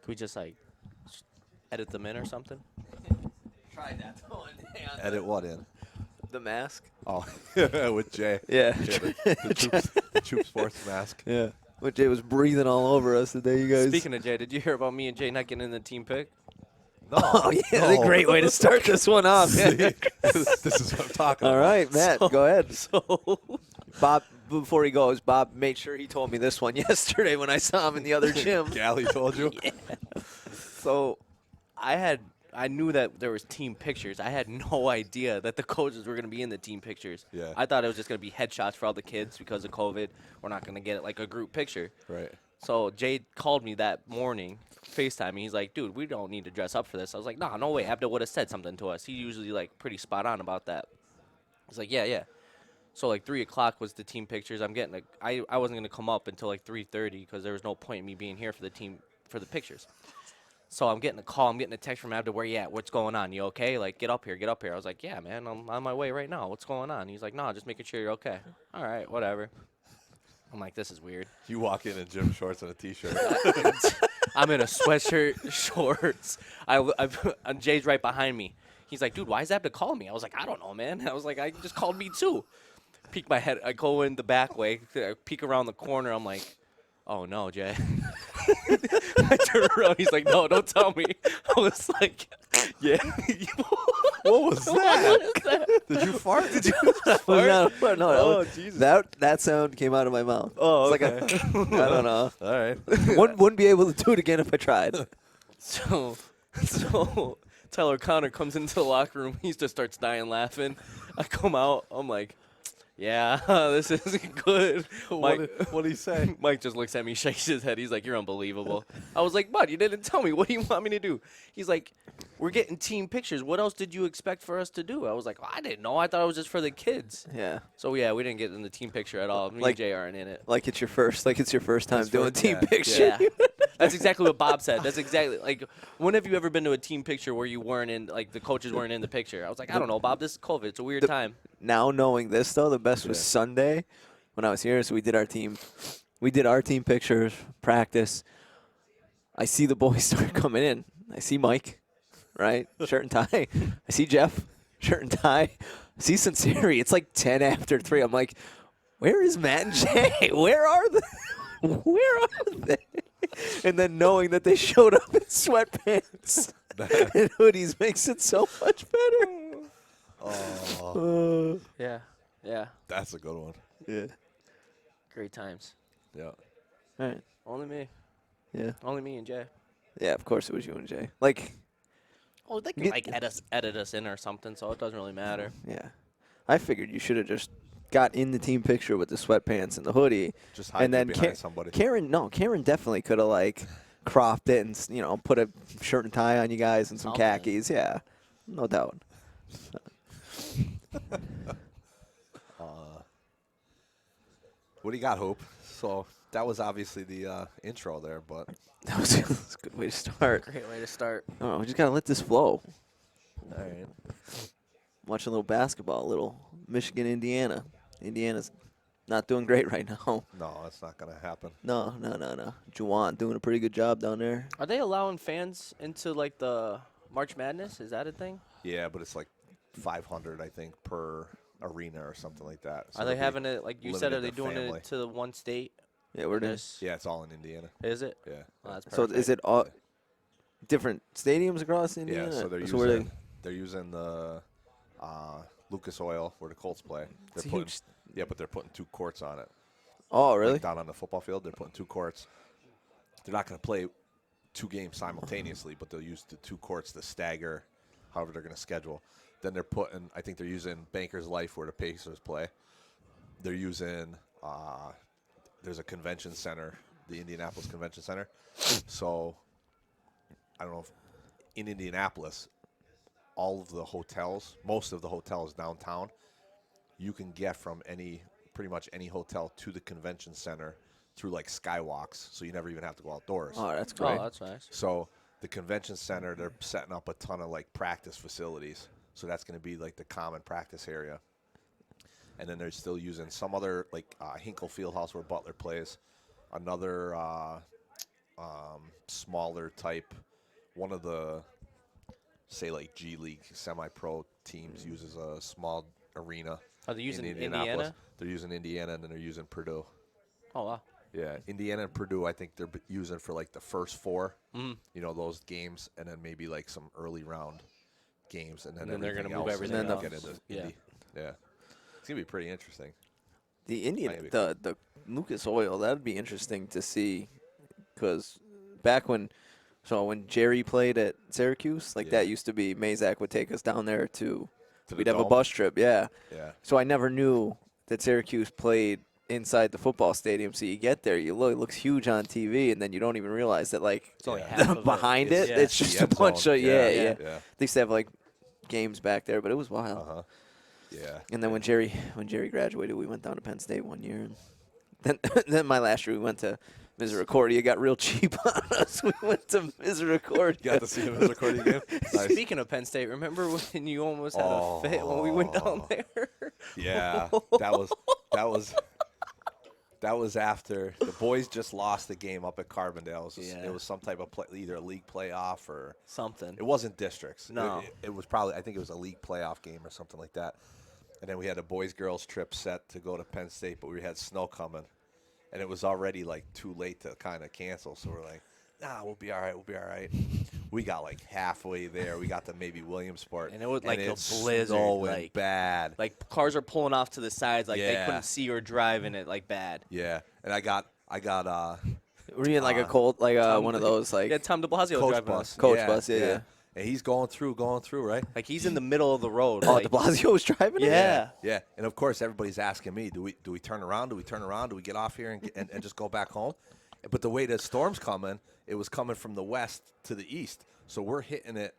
we just like edit them in or something? Tried that one day on Edit what in? the mask. Oh, with Jay. Yeah. The Choop Sports mask. Yeah. When Jay was breathing all over us the day you guys. Speaking of Jay, did you hear about me and Jay not getting in the team pick? No. Oh, yeah, that's a great way to start this one off. See, this is what I'm talking All about. right, Matt, go ahead. So Bob, before he goes, Bob made sure he told me this one yesterday when I saw him in the other gym. Gally told you? Yeah. So I knew that there was team pictures. I had no idea that the coaches were going to be in the team pictures. Yeah. I thought it was just going to be headshots for all the kids because of COVID. We're not going to get it like a group picture. Right. So Jay called me that morning, FaceTime me. He's like, dude, we don't need to dress up for this. I was like, no way. Abdul would have said something to us. He usually like pretty spot on about that. He's like, yeah. So like 3 o'clock was the team pictures. I wasn't going to come up until like 3:30 because there was no point in me being here for the pictures. So I'm getting a call. I'm getting a text from Abdul. Where you at? What's going on? You okay? Like, get up here. I was like, yeah, man. I'm on my way right now. What's going on? He's like, no, just making sure you're okay. All right, whatever. I'm like, this is weird. You walk in gym shorts and a T-shirt. I'm in a sweatshirt, shorts. And Jay's right behind me. He's like, dude, why is Abdul calling me? I was like, I don't know, man. I was like, I just called me too. Peek my head. I go in the back way. I peek around the corner. I'm like, oh, no, Jay. I turn around. He's like, no, don't tell me. I was like, yeah. What was that? What is that? Did you fart? Did you? No, Oh, Jesus. that sound came out of my mouth. Oh, It's okay. like I don't know. All right. Wouldn't be able to do it again if I tried. So Tyler Connor comes into the locker room. He just starts dying laughing. I come out. I'm like, yeah, this isn't good. What did he say? Mike just looks at me, shakes his head. He's like, you're unbelievable. I was like, bud, you didn't tell me. What do you want me to do? He's like, we're getting team pictures. What else did you expect for us to do? I was like, I didn't know. I thought it was just for the kids. Yeah. So, yeah, we didn't get in the team picture at all. Me Like- and Jay aren't in it. Like it's your first time His doing first- team yeah. picture. Yeah. That's exactly what Bob said. That's exactly like, when have you ever been to a team picture where you weren't in, like the coaches weren't in the picture? I was like, I don't know, Bob. This is COVID. It's a weird time. Now knowing this though, the best was Yeah. Sunday when I was here. So we did our team pictures, practice. I see the boys start coming in. I see Mike, right, shirt and tie. I see Jeff, shirt and tie. I see Sinceri. It's like 10 after 3. I'm like, where is Matt and Jay? Where are they? Where are they? And then knowing that they showed up in sweatpants and hoodies makes it so much better. Oh, Yeah. that's a good one. Yeah. Great times. Yeah. All right. Only me. Yeah. Only me and Jay. Yeah, of course it was you and Jay. Like, Oh, they can Get- like edit us in or something, so it doesn't really matter. yeah. I figured you should have just got in the team picture with the sweatpants and the hoodie. Just hide And then behind somebody. Karen definitely could have, like, cropped it and, put a shirt and tie on you guys and some Something. khakis. Yeah, no doubt. What do you got, Hope? So that was obviously the intro there, but That was that's a good way to start. Great way to start. Oh, we just got to let this flow. all right. Watching a little basketball, a little Michigan, Indiana. Indiana's not doing great right now. No, that's not gonna happen. No. Juwan doing a pretty good job down there. Are they allowing fans into like the March Madness? Is that a thing? Yeah, but it's like 500, I think, per arena or something like that. So Are they they'll be having it like you said? Are limited they to doing family. it to the one state? Yeah, we're doing. This Yeah, it's all in Indiana. is it? Yeah. Oh, that's So perfect. is it all different stadiums across Indiana? Yeah, so they're where using the Lucas Oil where the Colts play. It's They're a putting, huge- yeah, but they're putting 2 courts on it. Oh, really? Like down on the football field, they're putting 2 courts. They're not going to play 2 games simultaneously, but they'll use the 2 courts to stagger however they're going to schedule. Then they're putting, I think they're using Bankers Life where the Pacers play. They're using, there's a convention center, the Indianapolis Convention Center. So, I don't know if in Indianapolis, all of the hotels, most of the hotels downtown, you can get from pretty much any hotel to the convention center through like skywalks, so you never even have to go outdoors. Oh, that's great. Oh, that's nice. So the convention center, they're setting up a ton of like practice facilities. So that's going to be like the common practice area. And then they're still using some other like Hinkle Fieldhouse where Butler plays. Another smaller type. One of the, say, like G League semi-pro teams uses a small arena. Are they using in Indianapolis. Indiana? They're using Indiana, and then they're using Purdue. Oh, wow. Yeah, Indiana and Purdue, I think they're using for like the first 4, Mm-hmm. you know, those games, and then maybe like some early round games, and then they're going to else, move everything and then else. get into Indy. Yeah, it's gonna be pretty interesting. The Indian, Might be the Lucas Oil, that'd be interesting to see, because back when Jerry played at Syracuse, like Yeah. that used to be, Mazak would take us down there To the we'd have a Dome? bus trip, yeah. Yeah, So I never knew that Syracuse played inside the football stadium. So you get there, it looks huge on TV, and then you don't even realize that like It's only Yeah. half of behind it. it, it's the just a end bunch zone. of yeah. yeah. They used to have like games back there, but it was wild. Uh-huh. Yeah. And then when Jerry graduated, we went down to Penn State one year, and then my last year we went to Misericordia. It got real cheap on us. We went to Misericordia. You got to see the Misericordia game? Nice. Speaking of Penn State, remember when you almost had a fit when we went down there? Yeah, that was after the boys just lost the game up at Carbondale. It was some type of either a league playoff or Something. it wasn't districts. No. It was probably, I think it was a league playoff game or something like that. And then we had a boys-girls trip set to go to Penn State, but we had snow coming, and it was already like too late to kind of cancel. So we're like, nah, we'll be all right. We'll be all right. We got like halfway there. We got to maybe Williamsport, And it was like a it's blizzard, snowing like- bad. Like cars are pulling off to the sides, like they Yeah. couldn't see or drive in it, like bad. Yeah, and I got Were you in like a cold, like one of those like Yeah, Tom De Blasio coach driving bus. us. Coach bus, yeah. And he's going through, right? Like he's in the middle of the road. Oh, like, De Blasio was driving it? Yeah. Yeah, and of course everybody's asking me, do we turn around? Do we turn around? Do we get off here and just go back home? But the way the storm's coming, it was coming from the west to the east, so we're hitting it.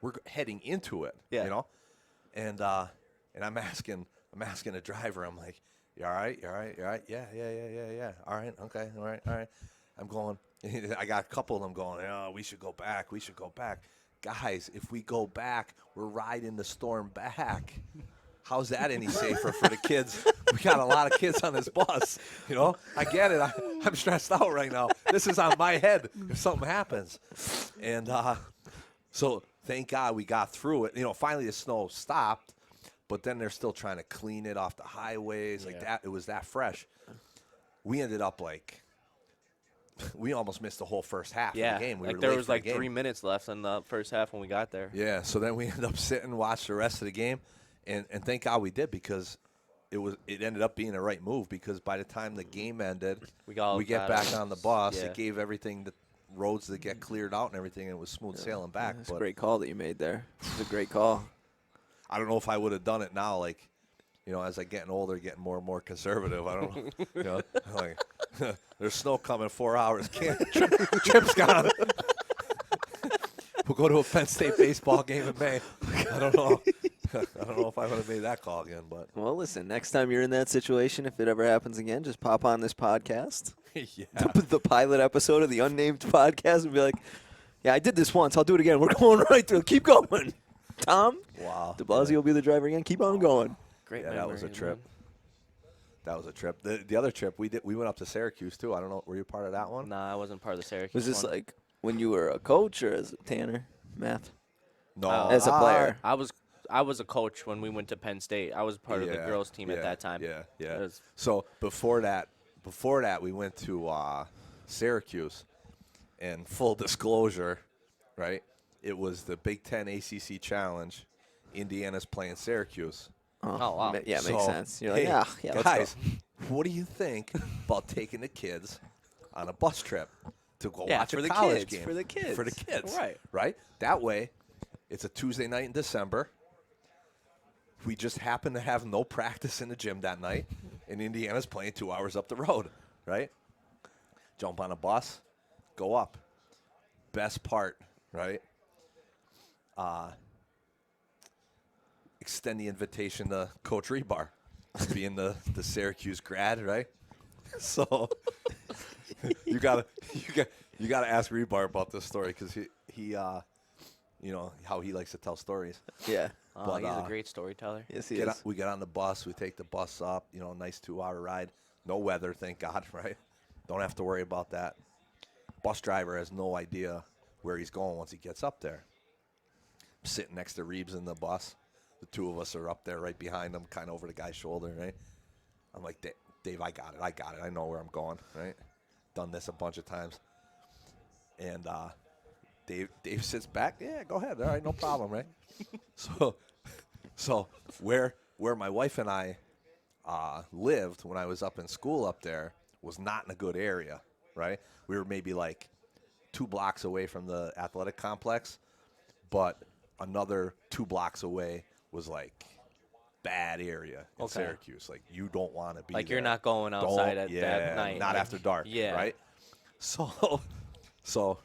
We're heading into it. Yeah. You know, and I'm asking the driver. I'm like, you all right? You all right? You all right? Yeah. All right. Okay. All right. I'm going. I got a couple of them going. Oh, we should go back. Guys, if we go back, we're riding the storm back. How's that any safer for the kids? We got a lot of kids on this bus. You know, I get it. I'm stressed out right now. This is on my head if something happens. And so thank God we got through it. You know, finally the snow stopped, but then they're still trying to clean it off the highways like that. It was that fresh. We ended up like, we almost missed the whole first half of the game. We like were there late was for the like game. 3 minutes left in the first half when we got there. Yeah, so then we ended up sitting, watched the rest of the game, and thank God we did because it ended up being the right move because by the time the game ended, We get back on the bus. Yeah. It gave everything the roads to get cleared out and everything, and it was smooth sailing back. That's a But great call that you made there. It's a great call. I don't know if I would have done it now. Like, you know, as I getting older, getting more and more conservative. I don't know. You know, like there's snow coming 4 hours. Trip's gone. We'll go to a Penn State baseball game in May. I don't know. I don't know if I would have made that call again, but Well, listen, next time you're in that situation, if it ever happens again, just pop on this podcast, yeah. the pilot episode of the unnamed podcast, and be like, yeah, I did this once. I'll do it again. We're going right through. Keep going. Tom, Wow. De Blasio will be the driver again. Keep on going. Great Yeah, that was a memory, trip. man. That was a trip. The other trip we went up to Syracuse too. I don't know. Were you part of that one? Nah, I wasn't part of the Syracuse Was this one. like when you were a coach or as a Tanner? Math? No. As a player. I was a coach when we went to Penn State. I was part of the girls team at that time. Yeah. It was- So before that, we went to Syracuse, and full disclosure, right? It was the Big Ten ACC Challenge. Indiana's playing Syracuse. Oh, wow. Yeah, So, makes sense. You're like, hey, yeah, let's guys, go. what do you think about taking the kids on a bus trip to go Yeah, watch for a the college kids, game? for the kids. For the kids. Right. Right? That way, it's a Tuesday night in December. We just happen to have no practice in the gym that night, and Indiana's playing 2 hours up the road, right? Jump on a bus, go up. Best part, right? Extend the invitation to Coach Rebar, being the Syracuse grad, right? So you gotta ask Rebar about this story because he you know how he likes to tell stories. Yeah. Oh, But, he's a great storyteller. Yes, he is. We get on the bus. We take the bus up. You know, nice 2 hour ride. No weather, thank God, right? Don't have to worry about that. bus driver has no idea where he's going once he gets up there. I'm sitting next to Reeves in the bus. The two of us are up there right behind him, kind of over the guy's shoulder, right? I'm like, Dave, I got it. I know where I'm going, right? Done this a bunch of times. And Dave sits back. Yeah, go ahead. All right, no problem, right? So where my wife and I lived when I was up in school up there was not in a good area, right? We were maybe like 2 blocks away from the athletic complex, but another 2 blocks away was like bad area in Syracuse. Like you don't want to be Like there. you're not going outside at that night. Not like, after dark, yeah. right? So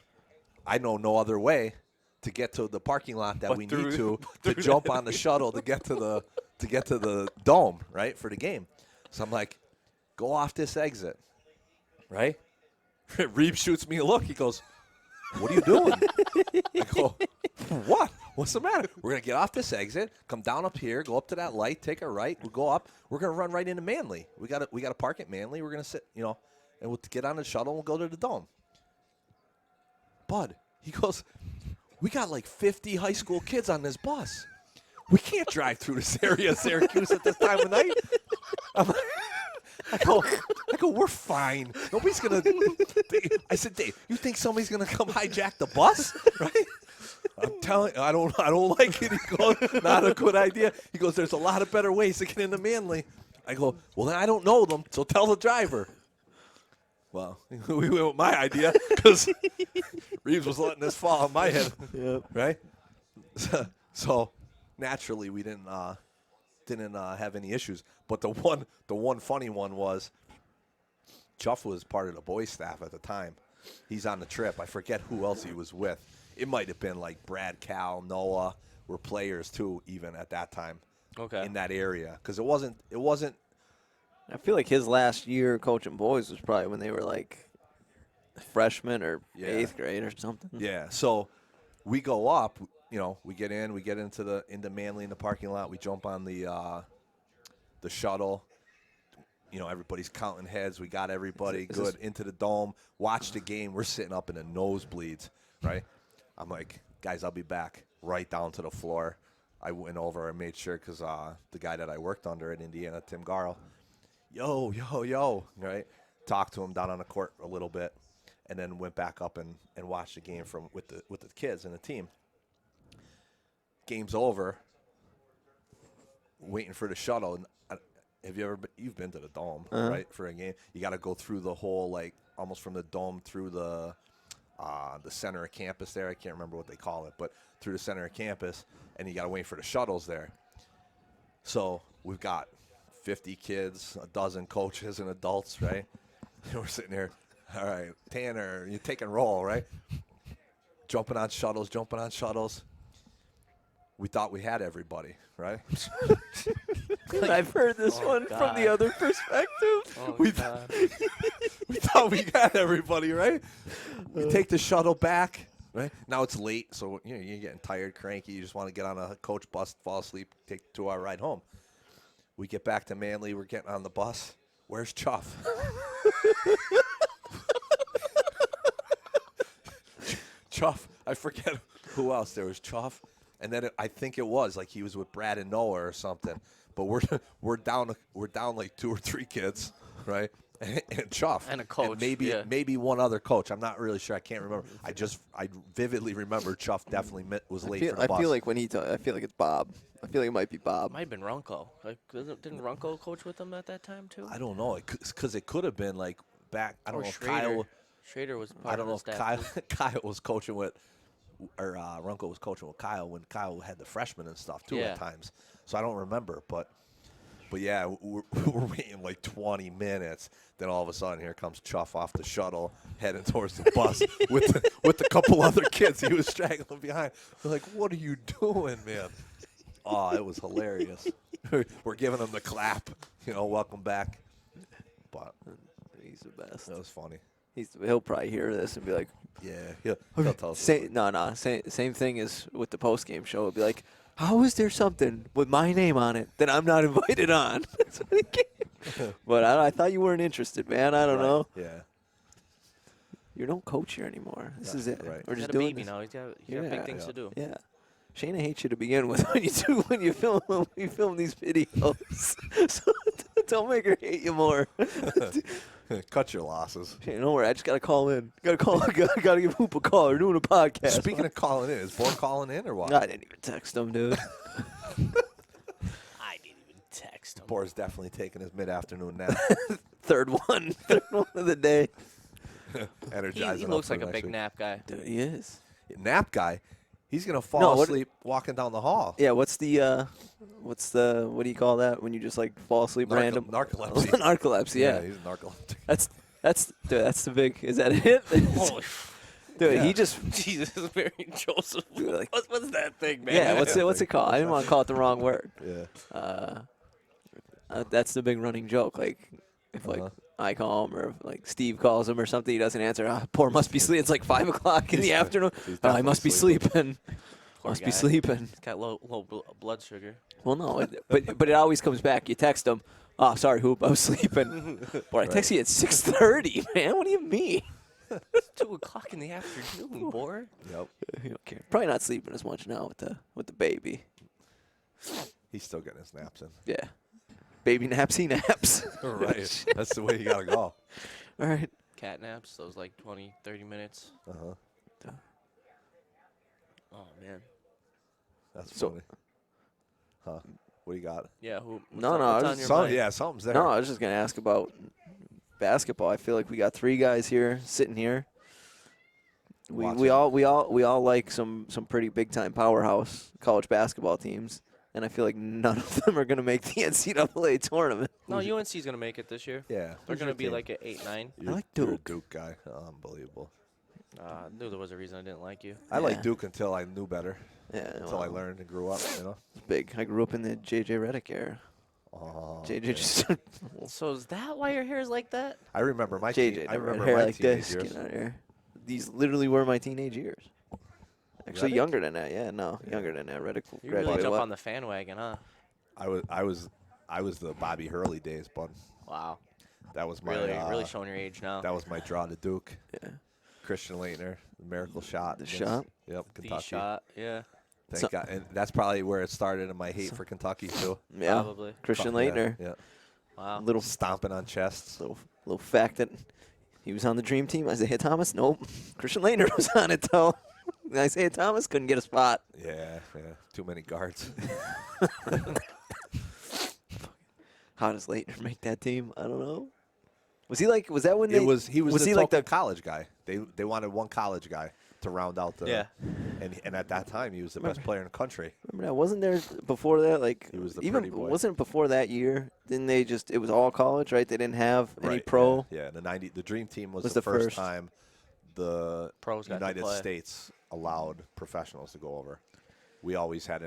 I know no other way to get to the parking lot that But we through- need to jump on the shuttle to get to the dome, right, for the game. So I'm like, go off this exit, right? Reeves shoots me a look. He goes, what are you doing? I go, what? What's the matter? We're going to get off this exit, come down up here, go up to that light, take a right. We'll go up. We're going to run right into Manly. We got to park at Manly. We're going to sit, and we'll get on the shuttle and we'll go to the dome. Bud, he goes, we got like 50 high school kids on this bus. We can't drive through this area of Syracuse at this time of night. I go, we're fine. Nobody's going to. I said, Dave, you think somebody's going to come hijack the bus? Right? I'm telling you, I don't like it. He goes, not a good idea. He goes, there's a lot of better ways to get into Manly. I go, well, then I don't know them, so tell the driver. Well, we went with my idea because Reeves was letting this fall on my head. Yep. Right? So naturally, we didn't have any issues. But the one funny one was Chuff was part of the boys' staff at the time. He's on the trip. I forget who else he was with. It might have been like Brad, Cal, Noah were players too, even at that time. Okay. In that area, because it wasn't. I feel like his last year coaching boys was probably when they were like freshmen or 8th grade or something. Yeah. So we go up. We get into Manly in the parking lot. We jump on the shuttle. Everybody's counting heads. We got everybody good into the dome. Watch the game. We're sitting up in the nosebleeds, right? I'm like, guys, I'll be back. Right down to the floor. I went over and made sure because the guy that I worked under at Indiana, Tim Garl, yo, right? Talked to him down on the court a little bit, and then went back up and watched the game with the kids and the team. Game's over. Waiting for the shuttle. And have you ever you've been to the dome, right? For a game, you got to go through the whole almost from the dome through the center of campus there. I can't remember what they call it, but through the center of campus, and you got to wait for the shuttles there. So we've got 50 kids, a dozen coaches and adults, right? And we're sitting there, all right, Tanner, you take and roll, right? Jumping on shuttles. We thought we had everybody, right? I've heard this one from the other perspective. Oh, we God. We thought we got everybody, right? You take the shuttle back, right? Now it's late, so you're getting tired, cranky. You just want to get on a coach bus, fall asleep, take a 2-hour ride home. We get back to Manly. We're getting on the bus. Where's Chuff? Chuff. I forget who else. There was Chuff. And then I think it was like he was with Brad and Noah or something. But we're down like 2 or 3 kids, right? And Chuff. And a coach. And maybe one other coach. I'm not really sure. I can't remember. I vividly remember Chuff definitely was late for the bus. I feel like I feel like it's Bob. I feel like it might be Bob. Might have been Runco. Didn't Runco coach with them at that time too? I don't know. Because it could have been like back. I don't Or know if Schrader. Kyle. Schrader was part I don't of know the if staff. Kyle was coaching with, or Runco was coaching with Kyle when Kyle had the freshmen and stuff too at times. So I don't remember, but yeah, we're waiting like 20 minutes. Then all of a sudden, here comes Chuff off the shuttle, heading towards the bus with a couple other kids he was straggling behind. We're like, "What are you doing, man?" Oh, it was hilarious. We're giving him the clap, welcome back. But He's the best. that was funny. He'll probably hear this and be like, Yeah, he'll tell us. Same thing as with the post game show. It'll be like, how is there something with my name on it that I'm not invited on? But I thought you weren't interested, man. I don't know. Yeah. You don't coach here anymore. This Yeah, is it. right. We're He's just got a doing baby this. now. He's got big things to do. Yeah. Shayna hates you to begin with when you film these videos. So don't make her hate you more. Cut your losses. Shayna, don't worry. I just gotta call in. Gotta give Hoop a call. We're doing a podcast. Speaking of calling in, is Born calling in or what? I didn't even text him, dude. I didn't even text him. Bor's definitely taking his mid-afternoon nap. Third one of the day. Energizing. He up looks for like a next big week. nap guy. Dude, he is. Nap guy. He's gonna fall No, what- asleep walking down the hall. Yeah. What do you call that when you just like fall asleep random? Narcolepsy. Narcolepsy. Yeah. He's narcoleptic. That's the big. Is that it? Holy Dude, Yeah. he just. Jesus, Mary Joseph. Dude, like- What's that thing, man? Yeah. What's it called? I didn't want to call it the wrong word. Yeah. That's the big running joke. Like, if Uh-huh. I call him or if, like Steve calls him or something, he doesn't answer. Poor must be sleeping. It's like 5 o'clock in the afternoon. he's Oh, I must be definitely sleeping. Poor Must guy. be sleeping. He's got low blood sugar. Well, no, but it always comes back. You text him. Oh, sorry, Hoop. I was sleeping. Boy, I text you at 6:30, man. What do you mean? 2 o'clock in the afternoon, boy. Yep. You don't care. Probably not sleeping as much now with the baby. He's still getting his naps in. Yeah. Baby naps, he naps. Right. That's the way you gotta go. All right. Cat naps, those like 20, 30 minutes. Uh-huh. Oh, man. That's So- funny. Huh. What do you got? Yeah, who? No, I what's was on your So, mind? yeah, something's there. No, I was just gonna ask about basketball. I feel like we got 3 guys here sitting here. We Watching. all like some pretty big time powerhouse college basketball teams, and I feel like none of them are gonna make the NCAA tournament. No, UNC's going to make it this year. Yeah. They're Who's going your to be team? like an 8-9. You're- like You're a Duke. Duke guy. Unbelievable. I knew there was a reason I didn't like you. I Yeah. liked Duke until I knew better. Yeah, Until I learned and grew up, you know? It's big. I grew up in the JJ Redick era. Oh, JJ yeah. just So is that why your hair is like that? I remember my JJ teen- I never had remember hair my like teenage this. years. Get out of here. These literally were my teenage years. Actually, Redick? younger than that. Yeah, no, younger than that. Redick You really graduated jump what? on the fan wagon, huh? I was the Bobby Hurley days, bud. Wow. That was my Really showing your age now. that was my draw to Duke. Yeah. Christian Leitner, the miracle shot. The against- shot? Yep, The Kentucky. shot, yeah, Thank So- God. And that's probably where it started in my hate for Kentucky too. Yeah. probably. Christian Yeah, Leitner. Yeah. Wow. Little Stomping on chests. little fact that he was on the dream team. Isaiah Thomas, nope. Christian Leitner was on it though. Isaiah Thomas couldn't get a spot. Yeah, yeah. Too many guards. How does Leitner make that team? I don't know. Was he like? Was that when he they? was was the he like token the? college guy. They wanted one college guy to round out the Yeah. and at that time he was the best player in the country. Remember that? Wasn't there before that? Like He was the even pretty boy. wasn't it before that year? Didn't they just? It was all college, right? They didn't have any Right, pro. Yeah, the dream team was Was the the first first. time the Pros got to United play. States allowed professionals to go over. We always had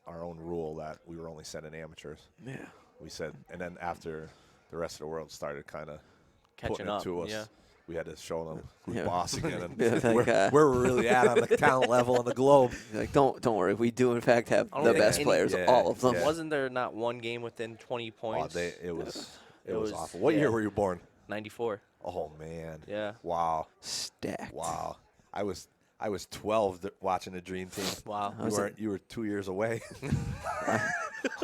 our own rule that we were only sending amateurs. Yeah. We said, and then after the rest of the world started kind of Catching putting up. it to us, Yeah. we had to show them who's Yeah. boss again and Yeah, like, where we're really at on the talent level on the globe. Like don't worry. We do in fact have I don't the think best any- players, yeah, all of them. yeah. Wasn't there not one game within 20 Oh, points? it was It was- awful. What yeah. year were you born? 94. Oh man. Yeah. Wow. Stacked. Wow. I was 12 watching the dream team. Wow. You were 2 years away.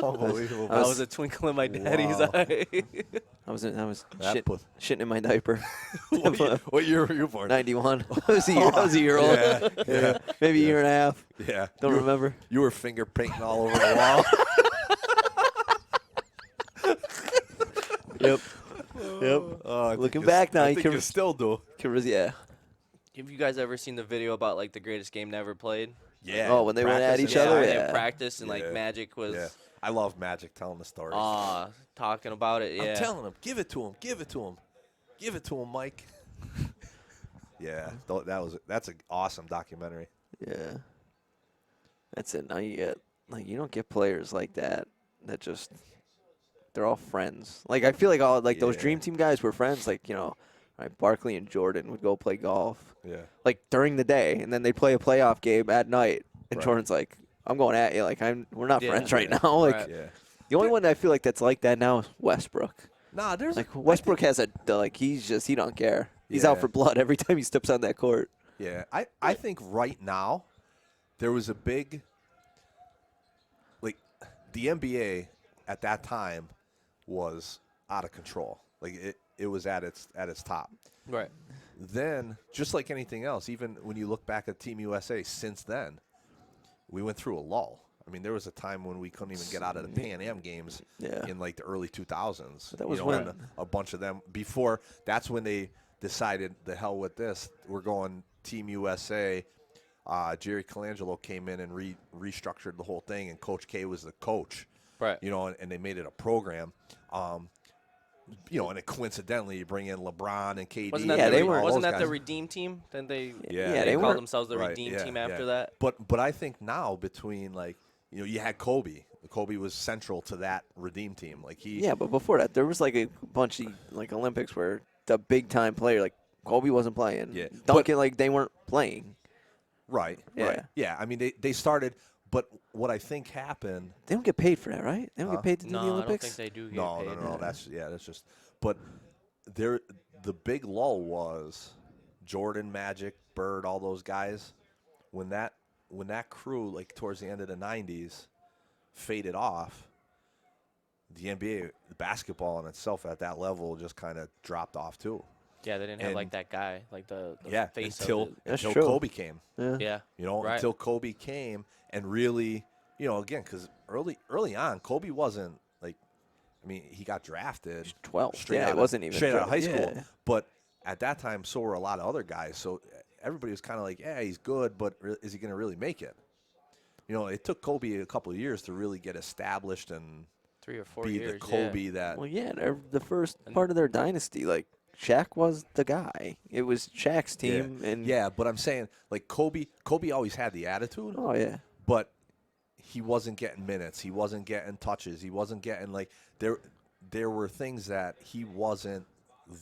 Unbelievable. That was a twinkle in my daddy's Wow. eye. I was That puts- shitting in my diaper. what year were you born? 91. I was a year old. Yeah, yeah, Maybe a year and a half. yeah. Don't remember. You were finger painting all over the wall. Yep. Yep. I think Looking you back now, I you think can- you still do. Yeah. Have you guys ever seen the video about like the greatest game never played? Yeah. Oh, when they went at practice each and other? stuff. Yeah. They practiced and like Yeah. Magic was Yeah. I love Magic telling the stories. talking about it. Yeah. I'm telling him, give it to him, give it to him, give it to him, Mike. Yeah, that's an awesome documentary. Yeah. That's it. Now you get you don't get players like that just they're all friends. Like I feel like all those Yeah. dream team guys were friends. Like right, Barkley and Jordan would go play golf Yeah, like during the day, and then they'd play a playoff game at night. And Right. Jordan's like, "I'm going at you. Like we're not Yeah. friends right Yeah. now." Like Right. yeah. the only one I feel like that's like that now is Westbrook. Nah, there's Like Westbrook has he don't care. He's out Yeah. for blood every time he steps on that court. Yeah, I think right now there was a big, like, the NBA at that time was out of control. Like it was at its top. Right. Then, just like anything else, even when you look back at Team USA since then, we went through a lull. I mean, there was a time when we couldn't even get out of the Pan Am games Yeah. in like the early 2000s. That was and when- a bunch of them before. That's when they decided, the hell with this. We're going Team USA. Jerry Colangelo came in and restructured the whole thing, and Coach K was the coach. Right. And they made it a program. And it coincidentally, you bring in LeBron and KD. Wasn't that, Yeah, the, they were- wasn't all that those the guys. Redeem Team? Then they Yeah, they called weren't- themselves the Right, Redeem yeah, Team after yeah. that. But I think now between, like, you had Kobe. Kobe was central to that Redeem Team. Like Yeah, but before that, there was like a bunch of like Olympics where the big time player, like Kobe wasn't playing. Yeah, Duncan, like they weren't playing. Right. Yeah. Right. Yeah. I mean, they started, but what I think happened. They don't get paid for that, right? They don't get paid to do No, the I don't Olympics. think they do get No, paid. no. That's just. But the big lull was Jordan, Magic, Bird, all those guys. When that crew, like towards the end of the '90s, faded off, the NBA, the basketball in itself at that level just kind of dropped off too. Yeah, they didn't have And- like that guy, like the Yeah, face until of it. That's until true. Kobe came. Yeah. Right. Until Kobe came and really, again, because early on, Kobe wasn't like, I mean, he got drafted 12. straight Yeah, out it wasn't even straight out of high yeah. school. But at that time, so were a lot of other guys. So everybody was kind of like, yeah, he's good, but is he going to really make it? It took Kobe a couple of years to really get established and 3 or 4 be years. the Kobe yeah. that. Well, yeah, the first part of their dynasty, like Shaq was the guy. It was Shaq's team, and Yeah, but I'm saying, like, Kobe always had the attitude. oh yeah, But he wasn't getting minutes. He wasn't getting touches. He wasn't getting, like, there were things that he wasn't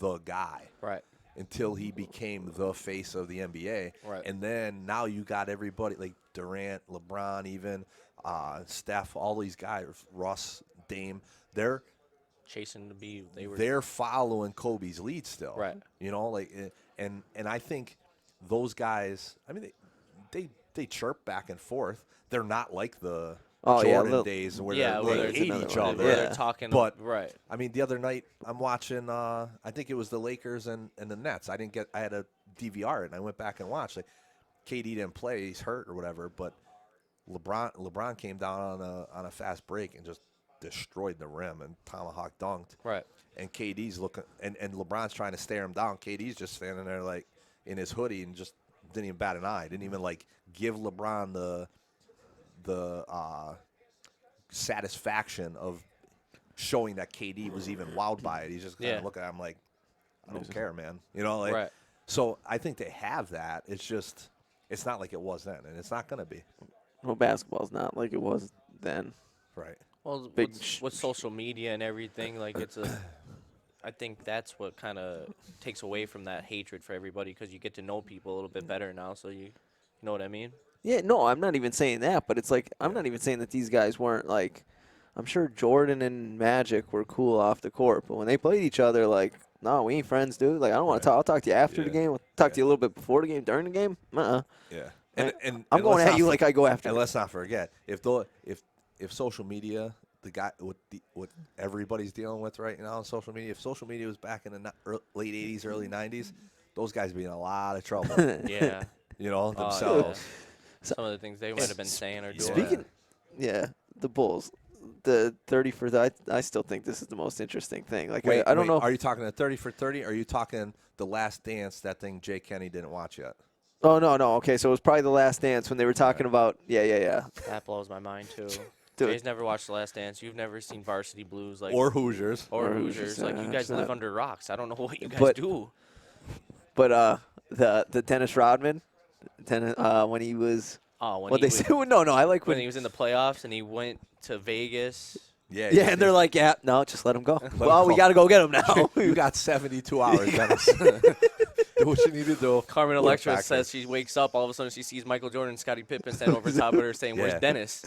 the guy Right. until he became the face of the NBA. Right. And then now you got everybody like Durant, LeBron, even Steph, all these guys, Russ, Dame. Chasing to be, They're following Kobe's lead still. Right. And I think those guys, I mean, they chirp back and forth. They're not like the Jordan days where where they there's hate another each one, other. where Yeah. they're talking. But right. I mean, the other night I'm watching. I think it was the Lakers and the Nets. I had a DVR it, and I went back and watched. Like, KD didn't play; he's hurt or whatever. But LeBron came down on a fast break and just destroyed the rim and tomahawk dunked. Right. And KD's looking, and LeBron's trying to stare him down. KD's just standing there like in his hoodie and just didn't even bat an eye. Didn't even like give LeBron the satisfaction of showing that KD was even wowed by it. He's just kind of looking at him like, I don't care, man. Right. So I think they have that. It's just, it's not like it was then, and it's not going to be. well, basketball's not like it was then. Right. Well, Big with social media and everything, like I think that's what kind of takes away from that hatred for everybody because you get to know people a little bit better now. So you know what I mean? Yeah, no, I'm not even saying that, but it's like I'm not even saying that these guys weren't like. I'm sure Jordan and Magic were cool off the court, but when they played each other, like, no, we ain't friends, dude. Like, I don't want to talk. I'll talk to you after the game. I'll talk to you a little bit before the game, during the game. Yeah. And And I'm going let's at not you for- like I go after. And you. let's not forget, if social media, the guy what everybody's dealing with right now on social media, if social media was back in the late '80s, early '90s, those guys would be in a lot of trouble. Yeah. Themselves. Some of the things they might have been saying or doing. Speaking, yeah, the Bulls, the 30 for the. I still think this is the most interesting thing. Like, I don't know. Are you talking a 30 for 30? Or are you talking The Last Dance? That thing Jay Kenny didn't watch yet. Oh no. Okay, so it was probably The Last Dance when they were talking about. Yeah. That blows my mind too. Dude. Jay's never watched The Last Dance. You've never seen Varsity Blues, like Or Hoosiers. or or Hoosiers. Hoosiers, Like you guys it's live not- under rocks. I don't know what you guys But- do. But the Dennis Rodman, when he was. Oh, when What he they was, say? No, I like when when. he was in the playoffs and he went to Vegas. Yeah. Yeah, and they're like, yeah, no, just let him go. Well, him we go. got to go get him now. you got 72 hours, Dennis. Do what you need to do. Carmen Look Electra back says she wakes up, all of a sudden she sees Michael Jordan and Scottie Pippen standing over top of her saying, "Where's Yeah. Dennis?"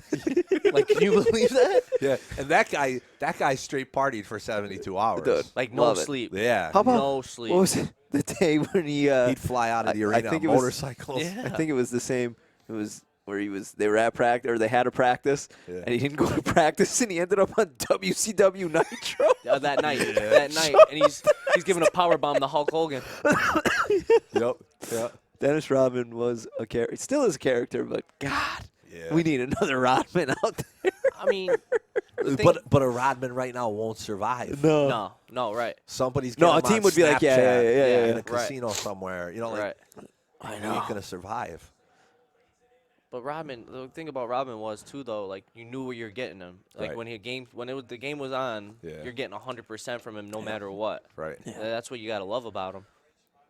Like, can you believe that? Yeah, and that guy straight partied for 72 hours. Dude. Like no Love it. sleep. Yeah. How about No sleep. What was it? the day when He'd fly out of the arena think on it was- motorcycles. Yeah. I think it was the same. It was where they were at practice, or they had a practice, Yeah. and he didn't go to practice, and he ended up on WCW Nitro. That night, and he's giving a power bomb to Hulk Hogan. Yep. Dennis Rodman was a character. Still is a character, but God, Yeah. we need another Rodman out there. I mean, the thing- But a Rodman right now won't survive. no, right, Somebody's No, getting a team on would be like, yeah, Snapchat yeah. in a Right. casino somewhere. You know, like right. I he ain't gonna survive. But Rodman, the thing about Rodman was too though, like you knew where you're getting him. Like Right. when the game was on, Yeah. you're getting 100% from him no matter what. Right. That's what you gotta love about him.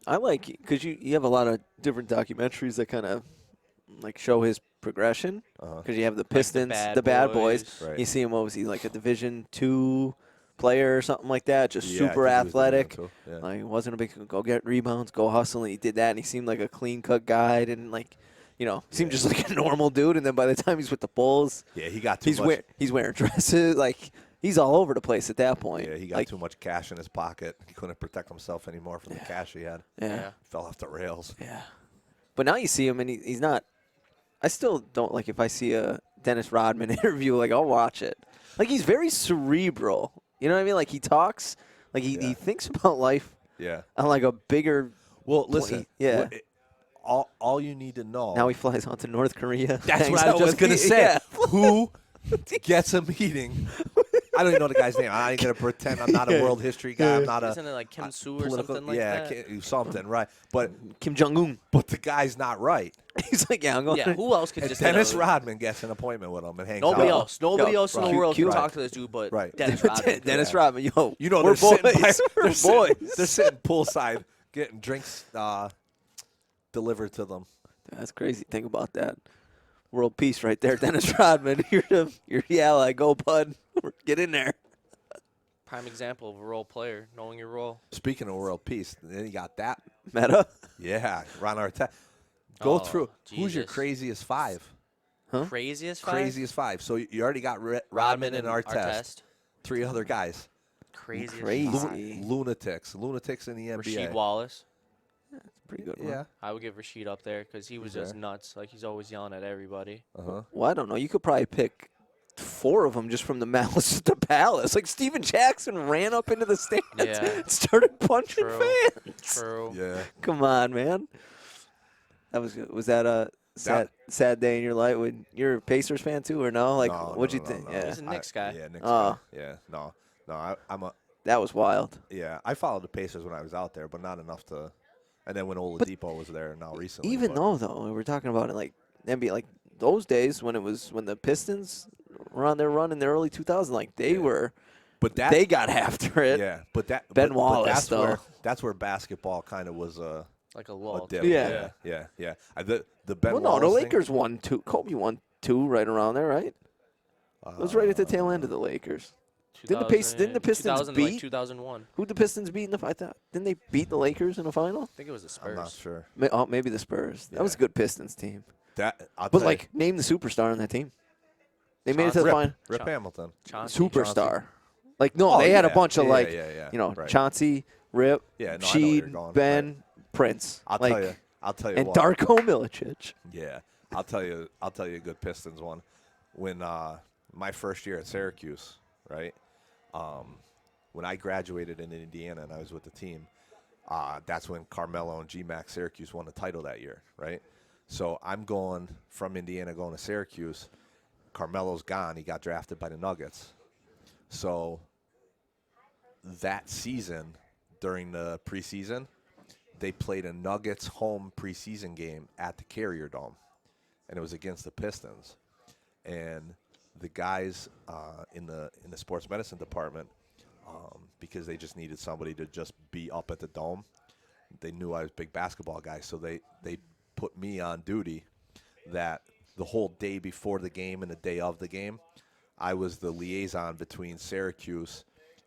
I like because you have a lot of different documentaries that kind of like show his progression. Because you have the Pistons, the Bad Boys. Right. You see him, what was he, like a Division II player or something like that? Just Yeah, I super think he was doing athletic. that too. Yeah. Like he wasn't a big go get rebounds, go hustle, and he did that, and he seemed like a clean cut guy, and like, seemed just like a normal dude. And then by the time he's with the Bulls, Yeah, he got too much. he's wearing dresses, like he's all over the place at that point. Yeah, he got like, too much cash in his pocket. He couldn't protect himself anymore from the cash he had. Yeah, Fell off the rails. yeah. But now you see him, and he's not. I still don't like if I see a Dennis Rodman interview, like I'll watch it. Like he's very cerebral. You know what I mean? Like he talks, like he Yeah. thinks about life Yeah. on like a bigger. Well, listen. yeah. All you need to know. Now he flies on to North Korea. That's hangs what I out was just with gonna me. say. Yeah. Who gets a meeting? I don't even know the guy's name. I ain't gonna pretend I'm not a world history guy. I'm not a Isn't it like Kim Soo or political. something like yeah, that? something right. But Kim Jong Un. the guy's not right. He's like, yeah, I'm going. Yeah, who else could And just Dennis hit a- Rodman gets an appointment with him and hangs Nobody out. else. Nobody Yo, else in the right. world Q- can right. talk to this dude but Right. Dennis Rodman. Dennis Rodman. Yo, You know we're they're boys. sitting by, We're they're sitting- boys. They're sitting poolside getting drinks delivered to them. That's crazy. Think about that. World peace right there, Dennis Rodman. You're the ally. Go, bud. Get in there. Prime example of a role player, knowing your role. Speaking of world peace, then you got that. Meta. Yeah, Ron Artest. Go Oh, through. Who's your Jesus. craziest five? Huh? Craziest five? Craziest five. So you already got Rodman and Artest. Three other guys. Craziest Crazy. five. Lunatics in the NBA. Rasheed Wallace. Pretty good one. Yeah. I would give Rasheed up there because he was He's just there. nuts. Like he's always yelling at everybody. Uh-huh. Well, I don't know. You could probably pick 4 of them just from the Malice at the Palace. Like Steven Jackson ran up into the stands Yeah. and started punching True. fans. True. Yeah. Come on, man. Was that a sad day in your life? When you're a Pacers fan too, or no? Like, No, what'd no, you no, think? no. Yeah, He's a Knicks guy. Yeah, Knicks Oh. guy. Yeah. No. I'm a. that was wild. Yeah, I followed the Pacers when I was out there, but not enough to. And then when Oladipo was there, now recently. Even but- though we were talking about it like NBA, like those days when the Pistons were on their run in the early 2000s, like they were, but that they got after it. Yeah, but that Ben but Wallace, that's though. That's where basketball kind of was a Like a lull. dip. Yeah. yeah. The Ben Well, no, Wallace the thing, Lakers won 2. Kobe won 2 right around there, right? It was right at the tail end of the Lakers. Didn't the Pistons 2000, beat? like 2001. Who'd the Pistons beat in the final? Didn't they beat the Lakers in the final? I think it was the I'm not Spurs. sure. Maybe the Spurs. That was a Yeah. good Pistons team. That I'll But tell like, name the superstar on that team. They made it to the Rip, final. Rip Chauncey. Hamilton. Chauncey. Superstar. Like no, Oh, they had a yeah. bunch of Yeah, like, yeah. Right. Chauncey, Rip, Yeah, no, I know where you're Sheed, going. Ben, Right. Prince. I'll like, tell you and what. Darko Milicic. Yeah, I'll tell you a good Pistons one. When my first year at Syracuse, right? When I graduated in Indiana and I was with the team, that's when Carmelo and G-Mac Syracuse won the title that year, right? So I'm going from Indiana going to Syracuse. Carmelo's gone. He got drafted by the Nuggets. So that season, during the preseason, they played a Nuggets home preseason game at the Carrier Dome, and it was against the Pistons. And the guys in the sports medicine department, because they just needed somebody to just be up at the Dome, they knew I was a big basketball guy, so they put me on duty that the whole day before the game and the day of the game, I was the liaison between Syracuse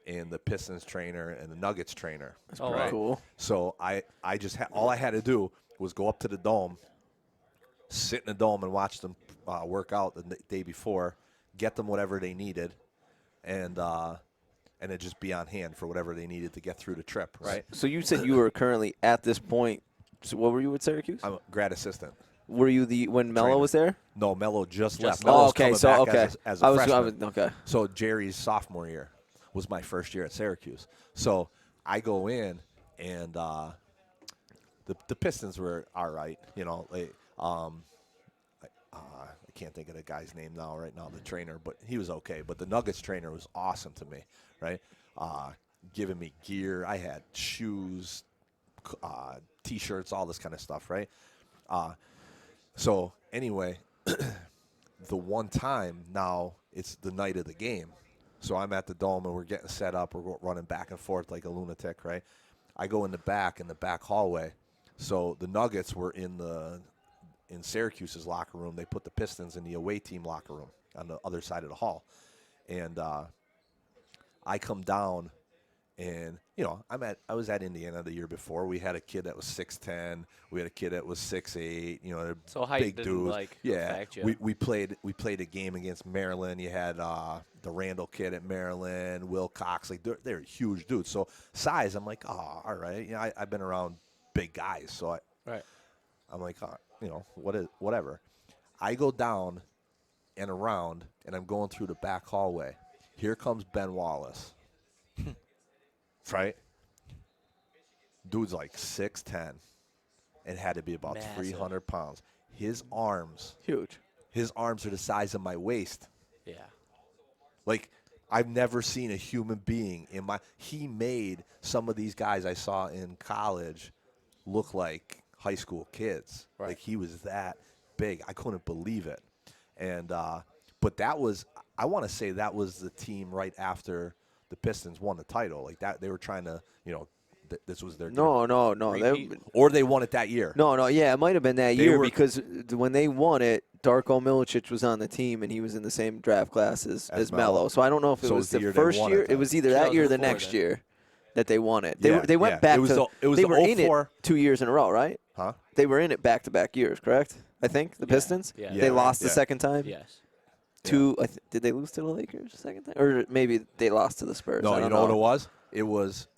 and the Pistons trainer and the Nuggets trainer. That's Oh, pretty wow. cool. So I just all I had to do was go up to the dome, sit in the dome, and watch them work out the day before, get them whatever they needed, and and then just be on hand for whatever they needed to get through the trip, right? So you said you were currently at this point. So what were you at Syracuse? I'm a grad assistant. Were you when Mello Trainer. was there? No, Mello just left. Oh, Melo's okay. coming So back okay. as a freshman. okay. So Jerry's sophomore year was my first year at Syracuse. So I go in, and the Pistons were all right. You know, I can't think of the guy's name right now, the trainer, but he was okay. But the Nuggets trainer was awesome to me, right? Giving me gear. I had shoes, T-shirts, all this kind of stuff, right? So anyway, the one time now it's the night of the game. So I'm at the Dome, and we're getting set up. We're running back and forth like a lunatic, right? I go in the back hallway. So the Nuggets were in Syracuse's locker room. They put the Pistons in the away team locker room on the other side of the hall. And I come down, and I was at Indiana the year before. We had a kid that was 6'10". We had a kid that was 6'8". They're So height big didn't dudes. affect you. We played a game against Maryland. You had the Randall kid at Maryland, Will Cox. Like they're huge dudes. So size, I'm like, oh, all right. I've been around big guys, so I'm like, whatever. I go down and around, and I'm going through the back hallway. Here comes Ben Wallace. Right? Dude's like 6'10", and had to be about Massive. 300 pounds. His arms Huge. are the size of my waist. Yeah. Like, I've never seen a human being he made some of these guys I saw in college look like high school kids. Right. Like, he was that big. I couldn't believe it. And but I want to say that was the team right after the Pistons won the title. Like that, they were trying to, this was their No. Repeat. or they won it that year. No. Yeah, it might have been that They year were- because when they won it, Darko Milicic was on the team, and he was in the same draft class as Melo. Melo. So I don't know if it So was the the year they first won year. it, It was either that year or the 2004 next then. year that they won it. Yeah, They went yeah. back It was to the- it was they the were in 04. it 2 years in a row, right? Huh? They were in it back-to-back years, correct? I think the Pistons. Yeah. They Yeah, lost the yeah. second time. Yes. Did they lose to the Lakers the second time, or maybe they lost to the Spurs? No, I you don't know what it was?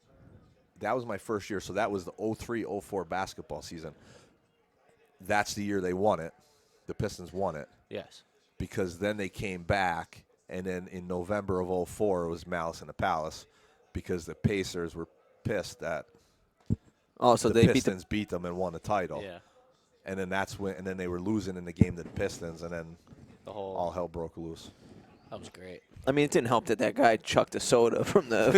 That was my first year. So that was the 03-04 basketball season. That's the year they won it. The Pistons won it Yes. because then they came back, and then in November of 04 it was Malice in the Palace because the Pacers were pissed that Oh, so the they Pistons beat them and won the title. Yeah. And then and then they were losing in the game to the Pistons, and then The whole. all hell broke loose. That was great. I mean, it didn't help that guy chucked a soda from the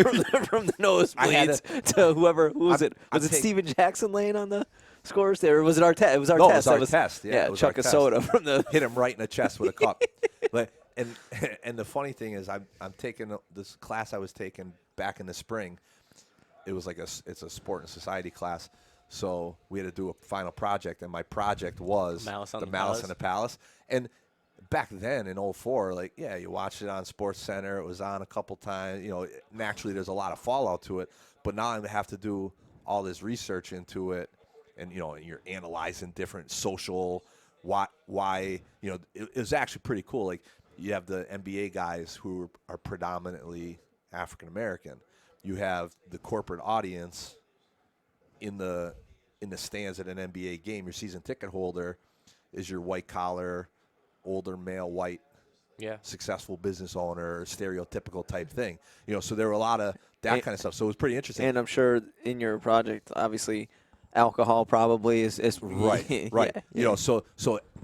I had nosebleeds to whoever. Who was it? I'm Was it take- Steven Jackson laying on the scores there, or was it Artest? It was Artest. No, it was That Artest. Yeah, it was chuck a Artest. soda from the. Hit him right in the chest with a cup. And the funny thing is, I'm taking this class I was taking back in the spring. It was like it's a sport and society class, so we had to do a final project, and my project was Malice on the Malice Palace. in the Palace. And back then in 04, like you watched it on Sports Center. It was on a couple times. Naturally there's a lot of fallout to it, but now I have to do all this research into it, and you're analyzing different social why it was actually pretty cool. Like you have the NBA guys who are predominantly African American. You have the corporate audience in the stands at an NBA game. Your season ticket holder is your white collar, older male, white, successful business owner, stereotypical type thing. So there were a lot of that kind of stuff. So it was pretty interesting. And I'm sure in your project, obviously, alcohol probably is Right, right. Yeah. So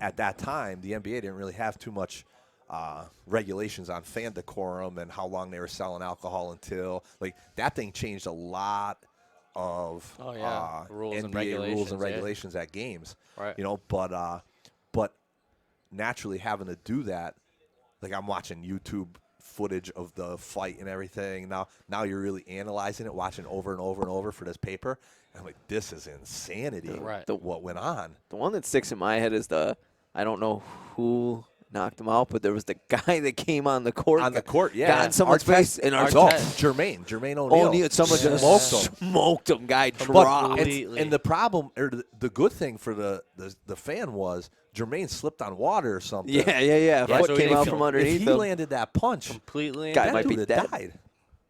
at that time, the NBA didn't really have too much regulations on fan decorum and how long they were selling alcohol until that thing changed a lot of rules and NBA rules and regulations, yeah. regulations at games. Right. But naturally having to do that, like I'm watching YouTube footage of the fight and everything. Now you're really analyzing it, watching over and over and over for this paper. And I'm like, this is insanity. Right. What went on? The one that sticks in my head is I don't know who knocked him out, but there was the guy that came on the court. On the court, yeah. Got in someone's face. And Jermaine O'Neal. Someone just Smoked him. smoked him. Guy But- dropped. Completely. and the problem, or the good thing for the fan was Jermaine slipped on water or something. Yeah. Yeah, Foot so came if out he- from If underneath he him. landed that punch, Completely. Guy that might be dude dead. had died.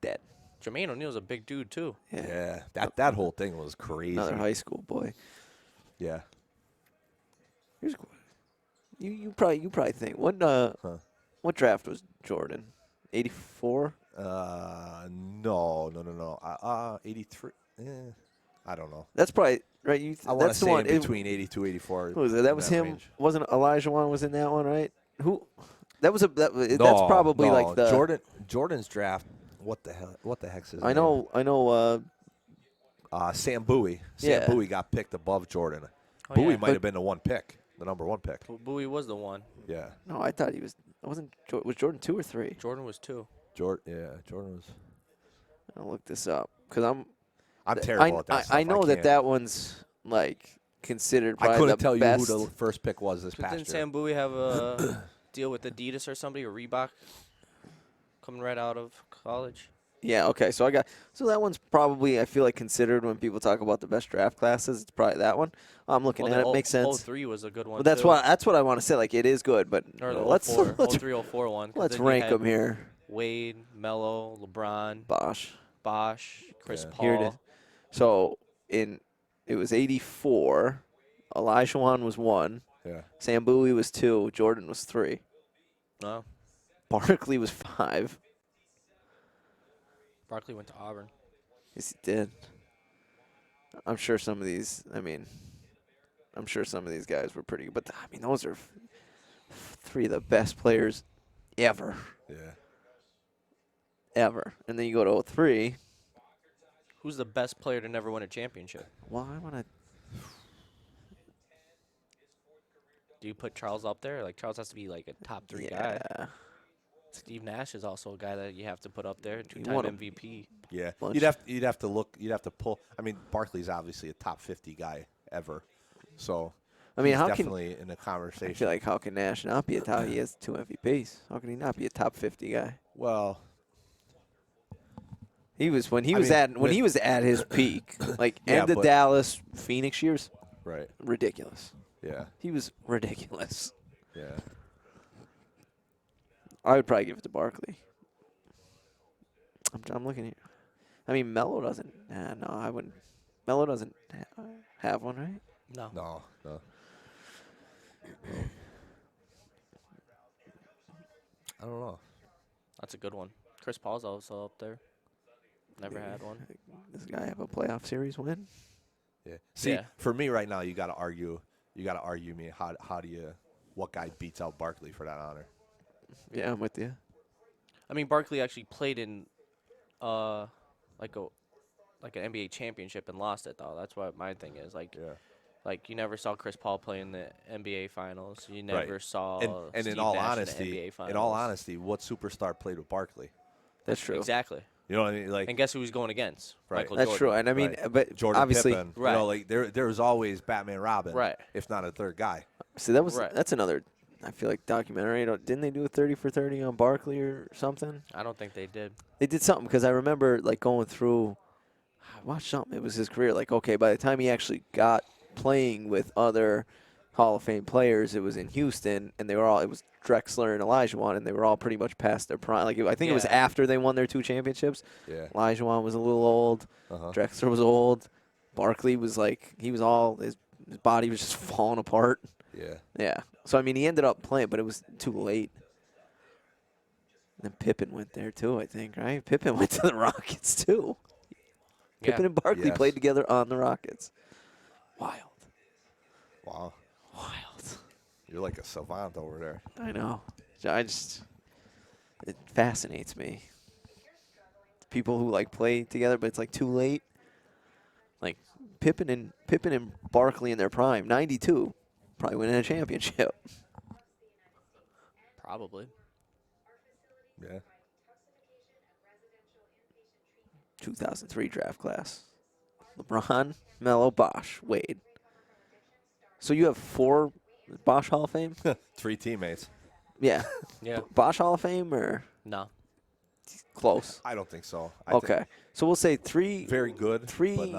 Dead. Jermaine O'Neal's a big dude too. Yeah, that whole thing was crazy. Another high school boy. Yeah. Here's you probably think what draft was Jordan? 84. No. 83. I don't know. That's probably right. I want to that's the say one in between 82, 84. Who was it? That in was him. range. Wasn't Elijah Wan was in that one, right? Who? That was that's No, probably no. like the Jordan's draft. What the hell? What the heck's his I name? know. Sam Bowie. Yeah. Sam Bowie got picked above Jordan. Oh, Bowie yeah. might have been the one pick, the number one pick. Bowie was the one. Yeah. No, I thought he was. Was Jordan 2 or 3? Jordan was 2. Jordan was. I'll look this up because I'm terrible at that stuff. I know can't. that one's like considered I probably couldn't the tell best. you who the first pick was this But past didn't year. Sam Bowie have a deal with Adidas or somebody, or Reebok, coming right out of college? Yeah, okay. So that one's probably I feel like considered when people talk about the best draft classes. It's probably that one. I'm looking at it. Makes sense. 03 was a good one. But that's too. what I want to say. Like it is good, but Or the let's 04, let's 03, 04 one. 'cause let's then you rank had them here. Wade, Melo, LeBron, Bosh. Bosh, Chris Yeah. Paul. Here it is. So it was 84. Elijah Wan was 1. Yeah. Sam Bowie was 2. Jordan was 3. No, Barkley was 5. Barkley went to Auburn. Yes, he did. I'm sure some of these guys were pretty good. But, I mean, those are 3 of the best players ever. Yeah. Ever. And then you go to 03. Who's the best player to never win a championship? Well, I want to. Do you put Charles up there? Like, Charles has to be like a top 3 guy. Yeah. Steve Nash is also a guy that you have to put up there. 2-time wanna- MVP. Yeah. Bunch. You'd have to pull. I mean, Barkley's obviously a top 50 guy ever. So I mean, he's how can definitely in the I conversation. feel like how can Nash not be a top? He has 2 MVPs. How can he not be a top 50 guy? Well, He was when he I was mean, when he was at his peak, like Yeah, end of but- Dallas, Phoenix years, right. ridiculous. Yeah. He was ridiculous. Yeah. I would probably give it to Barkley. I'm looking here. I mean, Melo doesn't. No, I wouldn't. Melo doesn't have one, right? No. No. I don't know. That's a good one. Chris Paul's also up there. Never had one. Does this guy have a playoff series win? Yeah. See, Yeah. for me right now, you got to argue. You got to argue me. How do you? What guy beats out Barkley for that honor? Yeah, I'm with you. I mean, Barkley actually played in, like an NBA championship and lost it though. That's what my thing is. Like, Yeah. like you never saw Chris Paul play in the NBA finals. You never saw. And Steve in all Nash honesty, in the NBA finals. in all honesty, what superstar played with Barkley? That's true. Exactly. You know what I mean? Like And guess who he's going against? Right. Michael That's Jordan. true. And I mean, Right. but Jordan obviously, Pippen. Right. You know, like there was always Batman Robin. Right. If not a third guy. see that was Right. that's another. I feel like documentary. Didn't they do a 30 for 30 on Barkley or something? I don't think they did. They did something because I remember like going through. I watched something. It was his career. Like, okay, by the time he actually got playing with other Hall of Fame players, it was in Houston, and they were all. It was Drexler and Elijah Wan, and they were all pretty much past their prime. Like, I think it was Yeah. after they won their 2 championships. Yeah. Elijah Wan was a little old. Uh-huh. Drexler was old. Barkley was like he was all his body was just falling apart. Yeah. Yeah. So I mean, he ended up playing, but it was too late. And then Pippen went there too, I think, right? Pippen went to the Rockets too. Pippen Yeah. and Barkley Yes. played together on the Rockets. Wild. Wow. Wild. You're like a savant over there. I know. It fascinates me. People who like play together, but it's like too late. Like Pippen and Barkley in their prime, 92, probably winning a championship. Probably. Yeah. 2003 draft class. LeBron, Melo, Bosh, Wade. So you have 4 Bosh Hall of Fame? 3 teammates. Yeah. Yeah. Bosh Hall of Fame or No. close? I don't think so. Okay. So we'll say 3. Very good. Three. But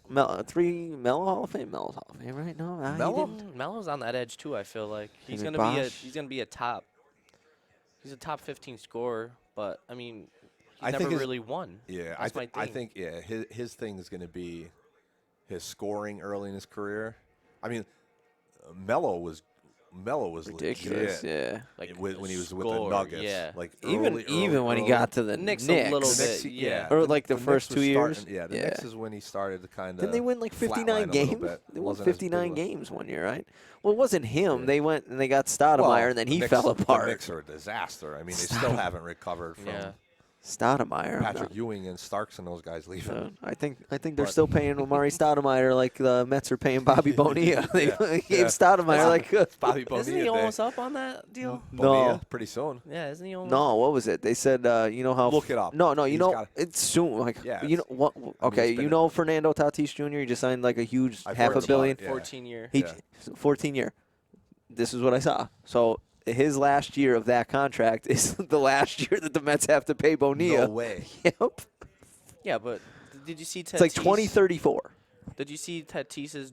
not. 3 Melo Hall of Fame. Melo's Hall of Fame, right? No, he Melo? didn't. Melo's on that edge too. I feel like he's Maybe gonna be Bosh? he's a top 15 scorer. But I mean, He I never think his- really won. Yeah, That's my I thing. think his thing is going to be his scoring early in his career. I mean, Melo was Ridiculous, legit yeah. Like when he was with the score, Nuggets. yeah. Like Even when he got to the Knicks Knicks, a little the Knicks, bit, yeah. Or like the Knicks first was 2 years. starting- Yeah, the Knicks is when he started to kind of. Didn't they win like 59 games? They won 59 games one year, right? Well, it wasn't him. Yeah. They went and they got Stoudemire, and then he fell apart. The Knicks are a disaster. I mean, they still haven't recovered from Yeah. Stoudemire. Patrick Ewing and Starks and those guys leaving. I think they're But- still paying Omari Stoudemire like the Mets are paying Bobby Bonilla. They Yeah. gave Yeah. Stoudemire like Bobby Bonilla. Isn't he Day. almost up on that deal? Bonilla, pretty soon. Yeah, isn't he almost? no. What was it? They said you know how Look it up. No, you He's know got- it's soon. Like Yeah, you know what? Okay, it's been you know Fernando Tatis Jr. He just signed like a huge I've half heard a about billion. it, yeah. 14 year. He Yeah. 14 year. This is what I saw. So his last year of that contract is the last year that the Mets have to pay Bonilla. No way. Yep. Yeah, but did you see Tatis? It's like 2034. Did you see Tatis's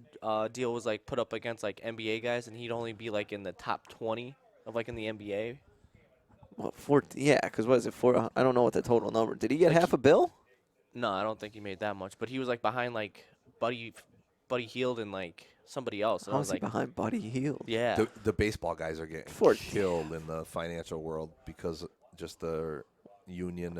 deal was like put up against like NBA guys, and he'd only be like in the top 20 of like in the NBA? What, 14? Yeah, because what is it? I don't know what the total number. Did he get Like half a bill? No, I don't think he made that much, but he was like behind like Buddy Hield and like somebody else. And I How was is he like, behind Buddy Hield? yeah, The baseball guys are getting 14. killed in the financial world because just the union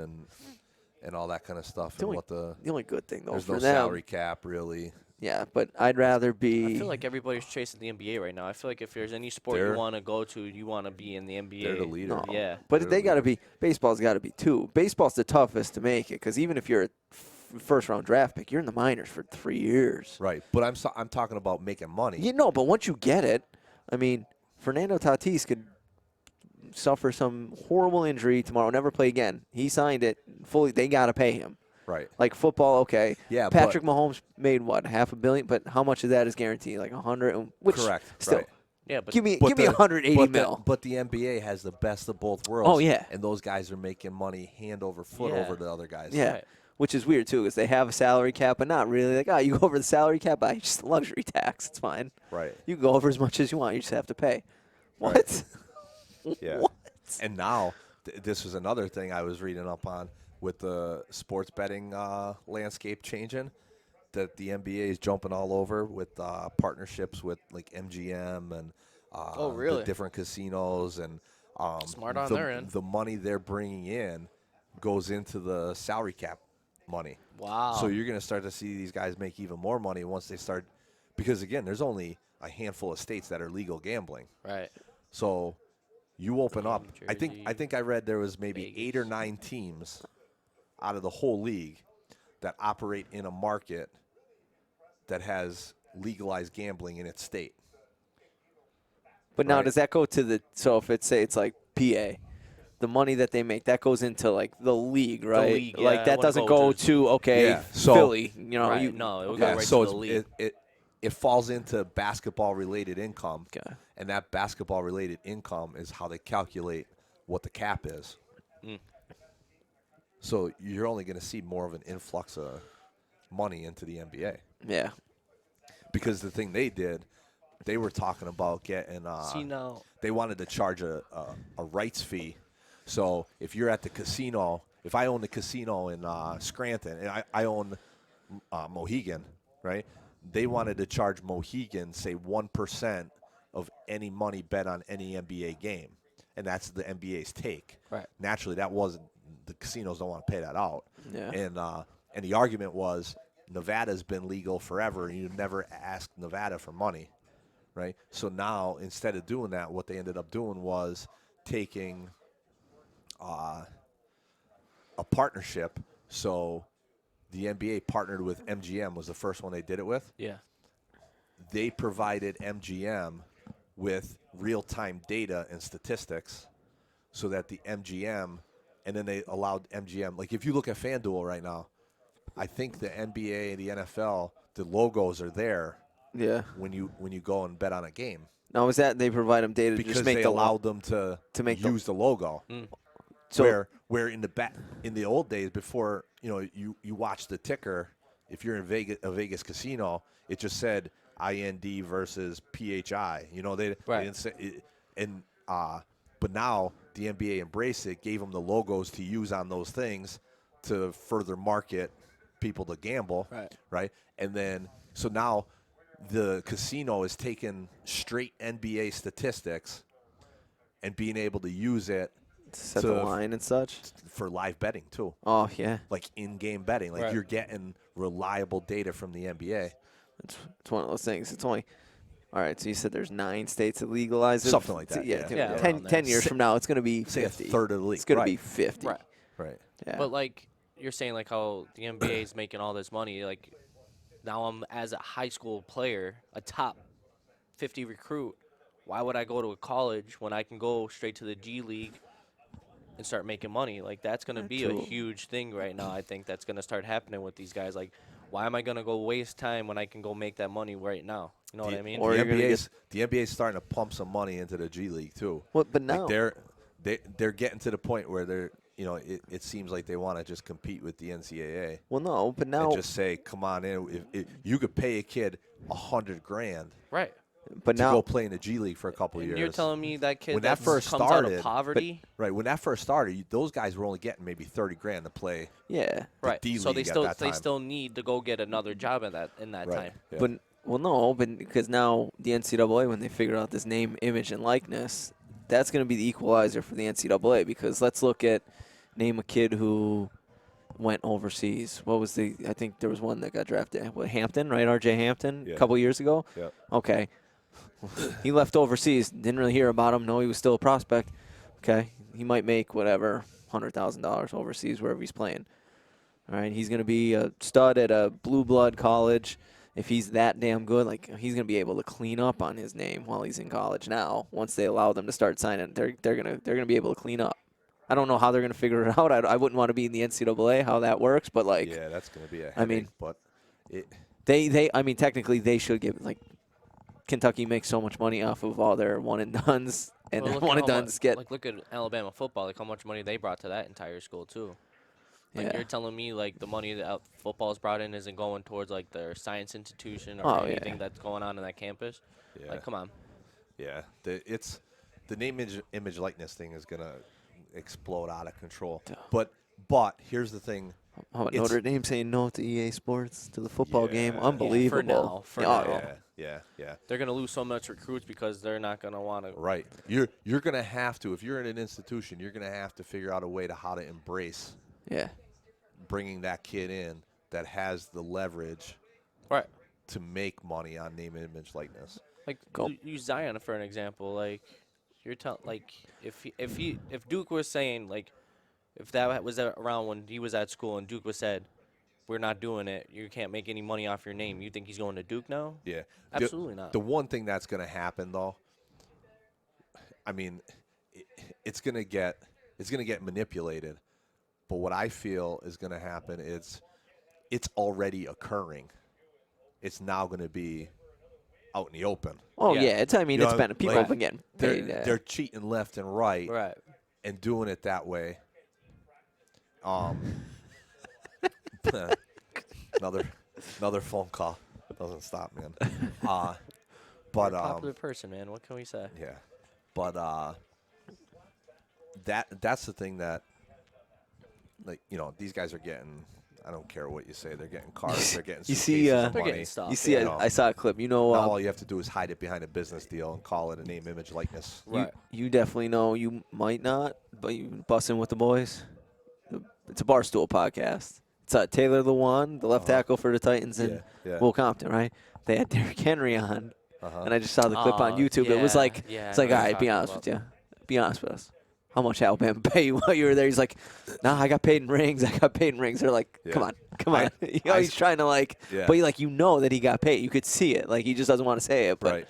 and all that kind of stuff. The And only- what the The only good thing though there's for no them, salary cap really. yeah. But I'd rather be. I feel like everybody's chasing the NBA right now. I feel like if there's any sport They're- you want to go to, you want to be in the NBA. They're the leader. No. Yeah. But They're they the got to leaders. be. Baseball's got to be too. Baseball's the toughest to make it because even if you're a first round draft pick, you're in the minors for 3 years. Right, but I'm talking about making money. You know, but once you get it, I mean, Fernando Tatis could suffer some horrible injury tomorrow, never play again. He signed it fully. They got to pay him. Right. Like football, okay. Yeah, Patrick Mahomes made what, $500 million? But how much of that is guaranteed? Like 100. Which Correct. Still, Right. Yeah, but give me But 180 but mil. But the NBA has the best of both worlds. Oh, yeah. And those guys are making money hand over foot Yeah. over the other guys. Yeah. Right. Which is weird too, because they have a salary cap, but not really. Like, you go over the salary cap, just luxury tax. It's fine. Right. You can go over as much as you want. You just have to pay. Right. What? Yeah. What? And now, this was another thing I was reading up on with the sports betting landscape changing, that the NBA is jumping all over with partnerships with like MGM and Oh, really? the different casinos and Smart on the, their end. the money they're bringing in goes into the salary cap money. wow. So you're going to start to see these guys make even more money once they start, because again, there's only a handful of states that are legal gambling. right. So you open up. I Jersey, think I read there was maybe Vegas. 8 or 9 teams out of the whole league that operate in a market that has legalized gambling in its state. But now, Right. does that go to the? So if it's say it's like PA, the money that they make that goes into like the league, right? league, like yeah, that it doesn't wouldn't go go to okay, Yeah, so- Philly. You know, Right, you, no, it would okay. go right so to the league. it falls into basketball related income, Okay. and that basketball related income is how they calculate what the cap is. Mm. So you're only going to see more of an influx of money into the NBA. Yeah. Because the thing they did, they were talking about getting. See now, They wanted to charge a rights fee. So if you're at the casino, if I own the casino in Scranton and I own Mohegan, right? They wanted to charge Mohegan, say 1% of any money bet on any NBA game, and that's the NBA's take. Right. Naturally, that wasn't. The casinos don't want to pay that out. Yeah. And the argument was Nevada's been legal forever, and you never asked Nevada for money, right? So now, instead of doing that, what they ended up doing was taking a partnership. So the NBA partnered with MGM, was the first one they did it with. yeah. They provided MGM with real-time data and statistics so that the MGM, and then they allowed MGM, like if you look at FanDuel right now, I think the NBA and the NFL, the logos are there Yeah. when you go and bet on a game, Now is that they provide them data to because just make they the allowed them to make the- use the logo. So Where in the old days, before you watch the ticker, if you're in a Vegas casino, it just said IND versus PHI. They Right. didn't say it, but now the NBA embraced it, gave them the logos to use on those things, to further market people to gamble, right? And then so now the casino is taking straight NBA statistics and being able to use it Set the line and such. for live betting too. Oh, yeah. Like in-game betting. Like you're getting reliable data from the NBA. It's one of those things. It's only – all right, so you said there's 9 states that legalize it. Something like that, Yeah, yeah. 10 years from now, it's going to be Say 50. a third of the league. It's going to Right. be 50. Right. Yeah. But like you're saying, like how the NBA is making all this money. Like now, I'm as a high school player, a top 50 recruit. Why would I go to a college when I can go straight to the G League and start making money? Like that's going to be a huge thing right now. I think that's going to start happening with these guys. Like, why am I going to go waste time when I can go make that money right now? You know what I mean? Or the you're gonna NBA's starting to pump some money into the G League too. Well, but now Like they're getting to the point where they're it seems like they want to just compete with the NCAA. Well, no, but now and just say, come on in. If you could pay a kid $100,000, Right. but to now go play in the G League for a couple And years. you're telling me that kid When that first comes out started, of poverty? Right, when that first started, those guys were only getting maybe $30,000 to play. yeah. Right. D So League at that they time. still need to go get another job in that Right. time. Yeah. But well, no, but because now the NCAA, when they figure out this name, image, and likeness, that's going to be the equalizer for the NCAA. Because let's name a kid who went overseas. What was I think there was one that got drafted. What, Hampton, right? R.J. Hampton, Yeah. a couple years ago. Yeah. Okay. He left overseas. Didn't really hear about him. No, he was still a prospect. Okay. He might make whatever, $100,000 overseas wherever he's playing. All right. He's going to be a stud at a blue blood college. If he's that damn good, like he's gonna be able to clean up on his name while he's in college. Now, once they allow them to start signing, they're gonna be able to clean up. I don't know how they're gonna figure it out. I wouldn't want to be in the NCAA how that works, but like, yeah, that's going to be a headache. I mean, but I mean, technically they should give like Kentucky makes so much money off of all their one and dones, and Well, their look at one and how dones get. like look at Alabama football, like how much money they brought to that entire school too. Like Yeah. you're telling me like the money that football's brought in isn't going towards like their science institution or Oh, yeah. anything that's going on in that campus? yeah, Like, come on. yeah, the name, image, likeness thing is going to explode out of control. Duh. But here's the thing. How about it's- Notre Dame saying no to EA Sports to the football game? Yeah. Unbelievable. For Yeah, now. oh, yeah. Yeah. They're gonna lose so much recruits because they're not gonna want to. Right. You're going to have to, if you're in an institution, you're going to have to figure out a way to how to embrace Yeah. bringing that kid in that has the leverage Right. to make money on name, image, likeness. Like Go. use Zion for an example. Like you're like if Duke was saying like if that was around when he was at school and Duke was said we're not doing it, you can't make any money off your name. You think he's going to Duke now? Yeah. Absolutely not. The one thing that's going to happen though, I mean, it's going to get manipulated. But what I feel is going to happen is it's already occurring. It's now going to be out in the open. Oh Yeah. yeah. It's You know, people like, have been getting paid. They're cheating left and right Right. and doing it that way. Another phone call. Doesn't stop, man. But You're a popular person, man. What can we say? yeah. But that's the thing that, like, these guys are getting. I don't care what you say. They're getting cars. They're getting You see, suitcases of They're money. getting stuff. You see, Yeah. I saw a clip. Now all you have to do is hide it behind a business deal and call it a name, image, likeness. Right. You definitely know. You might not, but you busting with the boys. It's a Barstool podcast. It's Taylor Lewan, the left tackle for the Titans, and Yeah. Will Compton. Right? They had Derrick Henry on, Uh-huh. and I just saw the clip on Oh, YouTube. It was yeah, like, yeah, it's like, I all know right, what be you're honest talking with you. Be honest with us. How much Alabama pay you while you were there? He's like, nah, I got paid in rings. I got paid in rings. They're like, come Yeah. on. He's trying to like, Yeah. but that he got paid. You could see it. Like he just doesn't want to say it. But Right.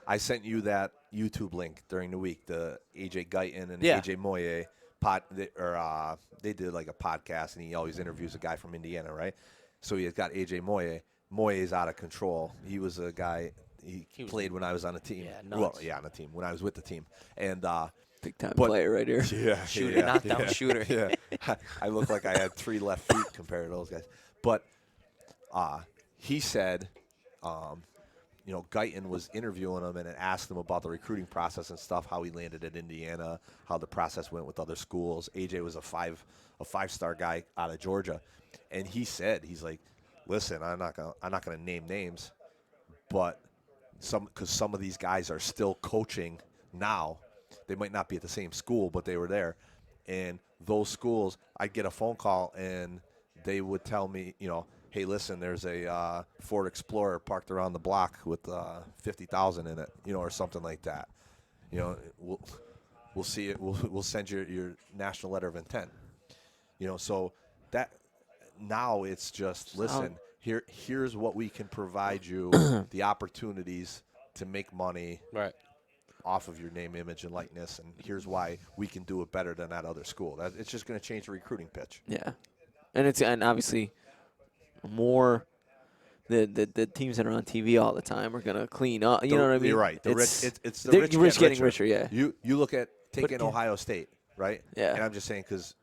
I sent you that YouTube link during the week. The AJ Guyton and Yeah. AJ Moye they did like a podcast, and he always interviews a guy from Indiana, right? So he's got AJ Moye. Moye is out of control. He was a guy. He was- played when I was on the team. Yeah, Well, nuts. yeah, on the team when I was with the team, and big time But- player right here. yeah, Shooter, yeah, knockdown yeah, shooter. Yeah, I look like I had 3 left feet compared to those guys. But he said Guyton was interviewing him and it asked him about the recruiting process and stuff, how he landed at Indiana, how the process went with other schools. AJ was a five-star guy out of Georgia, and he's like, listen, I'm not gonna name names, but because some of these guys are still coaching now. They might not be at the same school, but they were there, and those schools, I'd get a phone call and they would tell me, hey, listen, there's a Ford Explorer parked around the block with 50,000 in it, or something like that. We'll see it. We'll send your national letter of intent. So that now it's just listen. Here's what we can provide you, the opportunities to make money off of your name, image, and likeness, and here's why we can do it better than that other school. It's just going to change the recruiting pitch. Yeah, and obviously more the teams that are on TV all the time are gonna clean up. You know what I mean? You're right. It's the rich getting richer. Yeah. You look at taking Ohio State, right? Yeah. And I'm just saying because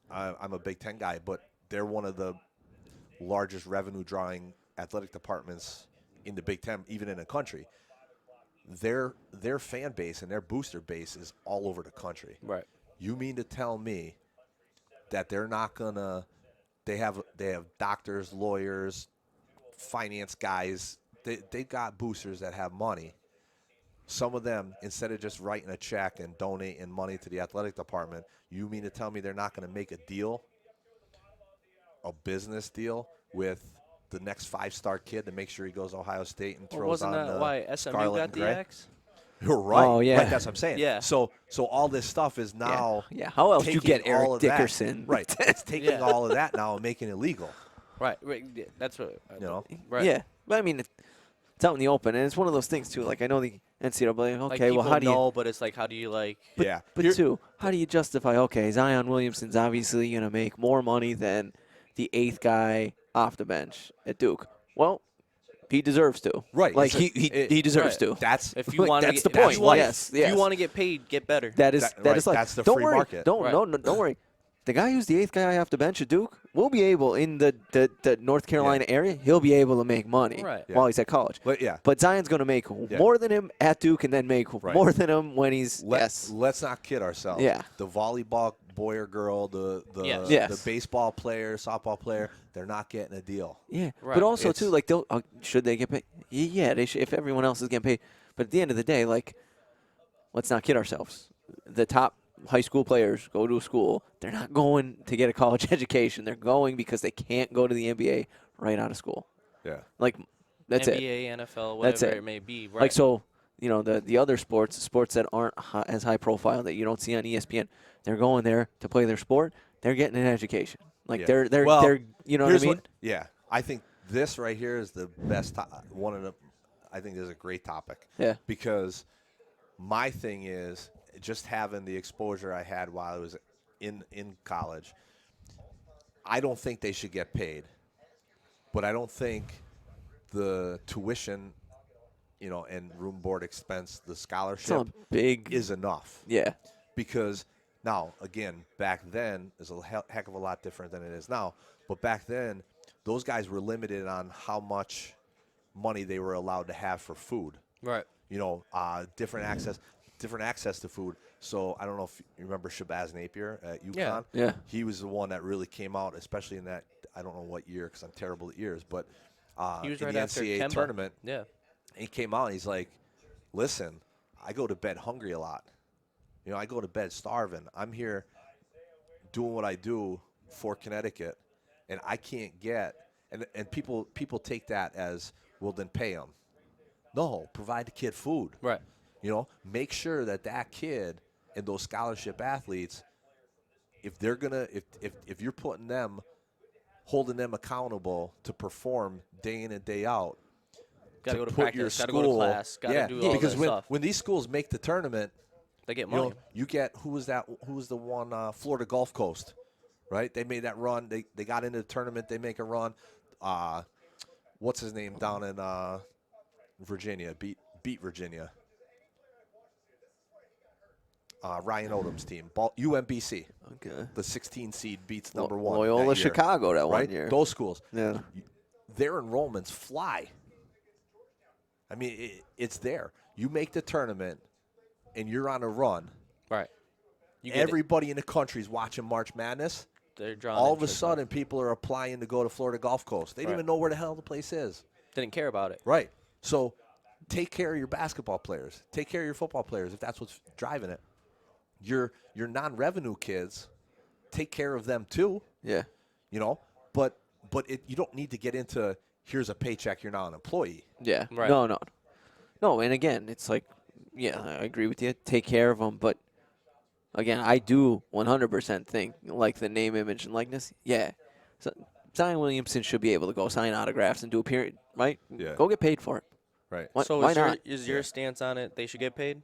I'm a Big Ten guy, but they're one of the largest revenue drawing athletic departments in the Big Ten, even in the country. Their fan base and their booster base is all over the country. Right. You mean to tell me that they're not gonna? They have doctors, lawyers, finance guys. They got boosters that have money. Some of them, instead of just writing a check and donating money to the athletic department, you mean to tell me they're not going to make a deal, a business deal with the next 5-star kid to make sure he goes to Ohio State and throws wasn't on that why SMU scarlet got and the gray? X? You're right. Oh, yeah. Right, that's what I'm saying. Yeah. So all this stuff is now. Yeah. How else do you taking get Eric all of that- Dickerson? Right. It's taking Yeah. all of that now and making it legal. Right. Yeah, that's what. Right. Yeah, but I mean, it's out in the open, and it's one of those things too. Like I know the NCAA. Like, Okay, well, people how do you? know, but it's like, how do you like? Yeah. But two, how do you justify? Okay, Zion Williamson's obviously going to make more money than the 8th guy off the bench at Duke. Well, he deserves to. Right. Like It's he deserves right. to. That's If you Like, want to, that's the point. If you want, Yes, if yes. you want to get paid, get better. That is Right, like that's the don't free worry, market. Don't Right. don't worry. The guy who's the 8th guy off the bench at Duke will be able in the North Carolina area. He'll be able to make money Right. while he's at college. But yeah. But Zion's going to make more than him at Duke, and then make more than him when he's Let's not kid ourselves. Yeah. The volleyball boy or girl, the Yes. baseball player, softball player, they're not getting a deal. Yeah, Right. but also It's- too, like, should they get paid? Yeah, they should. If everyone else is getting paid, but at the end of the day, like, let's not kid ourselves. The top high school players go to a school. They're not going to get a college education. They're going because they can't go to the NBA right out of school. Yeah. Like, that's it. NBA, NFL, That's whatever it. it may be. Right. Like, so, the other sports that aren't as high profile that you don't see on ESPN, they're going there to play their sport. They're getting an education. Like, Yeah. they're you know what I Here's mean? yeah. I think this right here is the best I think this is a great topic. Yeah. Because my thing is just having the exposure I had while I was in college. I don't think they should get paid. But I don't think the tuition, and room board expense, the scholarship It's a big is enough. Yeah. Because now, again, back then is a heck of a lot different than it is now. But back then, those guys were limited on how much money they were allowed to have for food. right. Different access to food. So I don't know if you remember Shabazz Napier at UConn. Yeah. He was the one that really came out, especially in that, I don't know what year because I'm terrible at years, but He was in right the after NCAA Kemba. tournament, Yeah. he came out and he's like, listen, I go to bed hungry a lot. I go to bed starving. I'm here doing what I do for Connecticut, and I can't get and people take that as, well, then pay them. No, provide the kid food. Right. Make sure that kid and those scholarship athletes, if they're gonna if you're putting them, holding them accountable to perform day in and day out, Gotta go to put your practice. Gotta go to school- class. Gotta do all because that when stuff. when these schools make the tournament, They get money. you get who was the one Florida Gulf Coast, right? They made that run. They got into the tournament. They make a run. What's his name down in Virginia? Beat Virginia. Ryan Odom's team, UMBC. Okay. The 16 seed beats number one. Loyola that year, Chicago that right? one year. Those schools. Yeah. Their enrollments fly. I mean, it's there. You make the tournament, and you're on a run. Right. Everybody in the country is watching March Madness. They're drawing All of a interest now. sudden, people are applying to go to Florida Gulf Coast. They didn't Right. even know where the hell the place is. Didn't care about it. Right. So take care of your basketball players. Take care of your football players if that's what's driving it. Your non-revenue kids, take care of them too. Yeah. You know, but you don't need to get into here's a paycheck, you're now an employee. Yeah. Right. No, and again, it's like, yeah, I agree with you. Take care of them, but again, I do 100% think like the name, image, and likeness. Yeah, so Zion Williamson should be able to go sign autographs and do a period, right? Yeah. Go get paid for it. Right. So why is not? Your stance on it? They should get paid.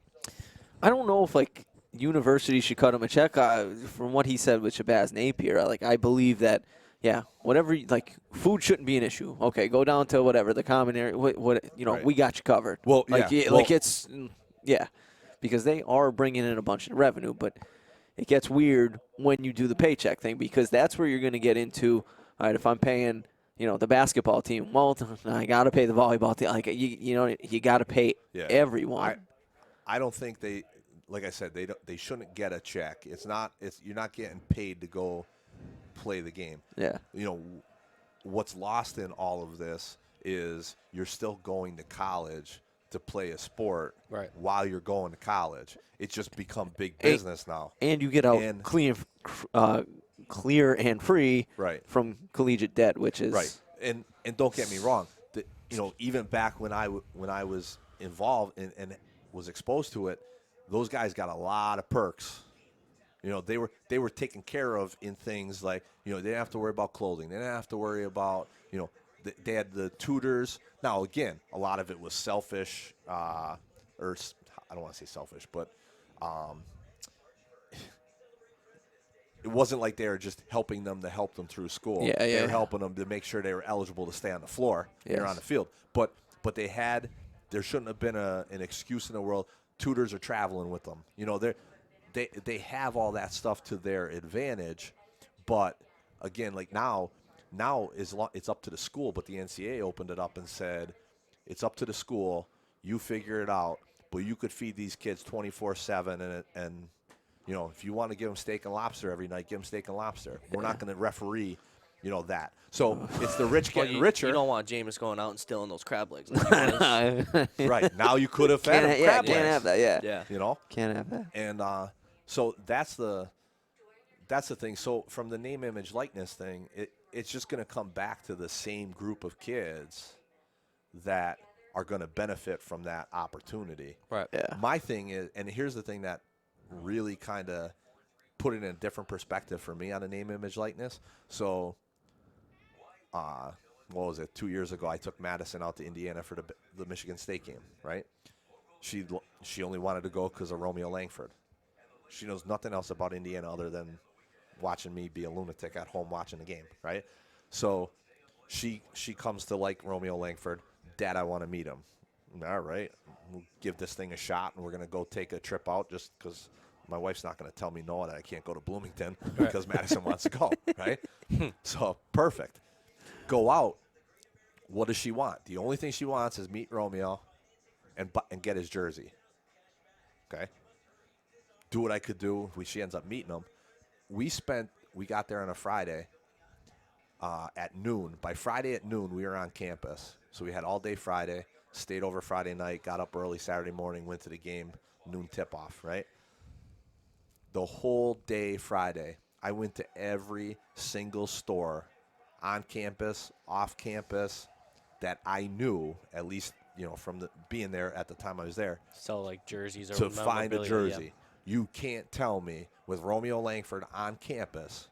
I don't know if like universities should cut him a check. From what he said with Shabazz Napier, like I believe that. Yeah, whatever. Like food shouldn't be an issue. Okay, go down to whatever the common area. What Right. we got you covered. Well, like yeah. like it's because they are bringing in a bunch of revenue, but it gets weird when you do the paycheck thing because that's where you're going to get into. All right, if I'm paying, the basketball team, well, I got to pay the volleyball team. Like you got to pay everyone. I don't think they, like I said, they shouldn't get a check. You're not getting paid to go play the game. Yeah. What's lost in all of this is you're still going to college to play a sport while you're going to college. It's just become big business now. And you get out clear and free from collegiate debt, which is right. And don't get me wrong, even back when I was involved and was exposed to it, those guys got a lot of perks. They were taken care of in things like, they didn't have to worry about clothing. They didn't have to worry about, they had the tutors. Now, again, a lot of it was selfish, or I don't want to say selfish, but it wasn't like they were just helping them to help them through school. They were helping them to make sure they were eligible to stay on the floor or on the field. But there shouldn't have been an excuse in the world. Tutors are traveling with them. They have all that stuff to their advantage, but again, like now it's up to the school. But the NCAA opened it up and said, it's up to the school. You figure it out, but you could feed these kids 24/7, and if you want to give them steak and lobster every night, give them steak and lobster. We're not going to referee, that. So it's the rich getting richer. You don't want Jameis going out and stealing those crab legs. Right now, you could have fed him crab legs. Can't have that. Yeah. Can't have that. And so that's the thing. So from the name, image, likeness thing, it's just going to come back to the same group of kids that are going to benefit from that opportunity. Right. Yeah. My thing is, and here's the thing that really kind of put it in a different perspective for me on a name, image, likeness. So, what was it? 2 years ago, I took Madison out to Indiana for the Michigan State game. Right. She only wanted to go because of Romeo Langford. She knows nothing else about Indiana other than watching me be a lunatic at home watching the game, right? So she comes to like Romeo Langford. Dad, I want to meet him. All right, we'll give this thing a shot, and we're going to go take a trip out just because my wife's not going to tell me no that I can't go to Bloomington because Madison wants to go, right? So perfect. Go out. What does she want? The only thing she wants is meet Romeo and get his jersey. Okay? Do what I could do. She ends up meeting him. We got there on a Friday at noon. By Friday at noon, we were on campus. So we had all day Friday, stayed over Friday night, got up early Saturday morning, went to the game, noon tip-off, right? The whole day Friday, I went to every single store on campus, off campus, that I knew, at least, from being there at the time I was there. Sell like jerseys or to find a memorabilia, jersey. yeah. You can't tell me with Romeo Langford on campus,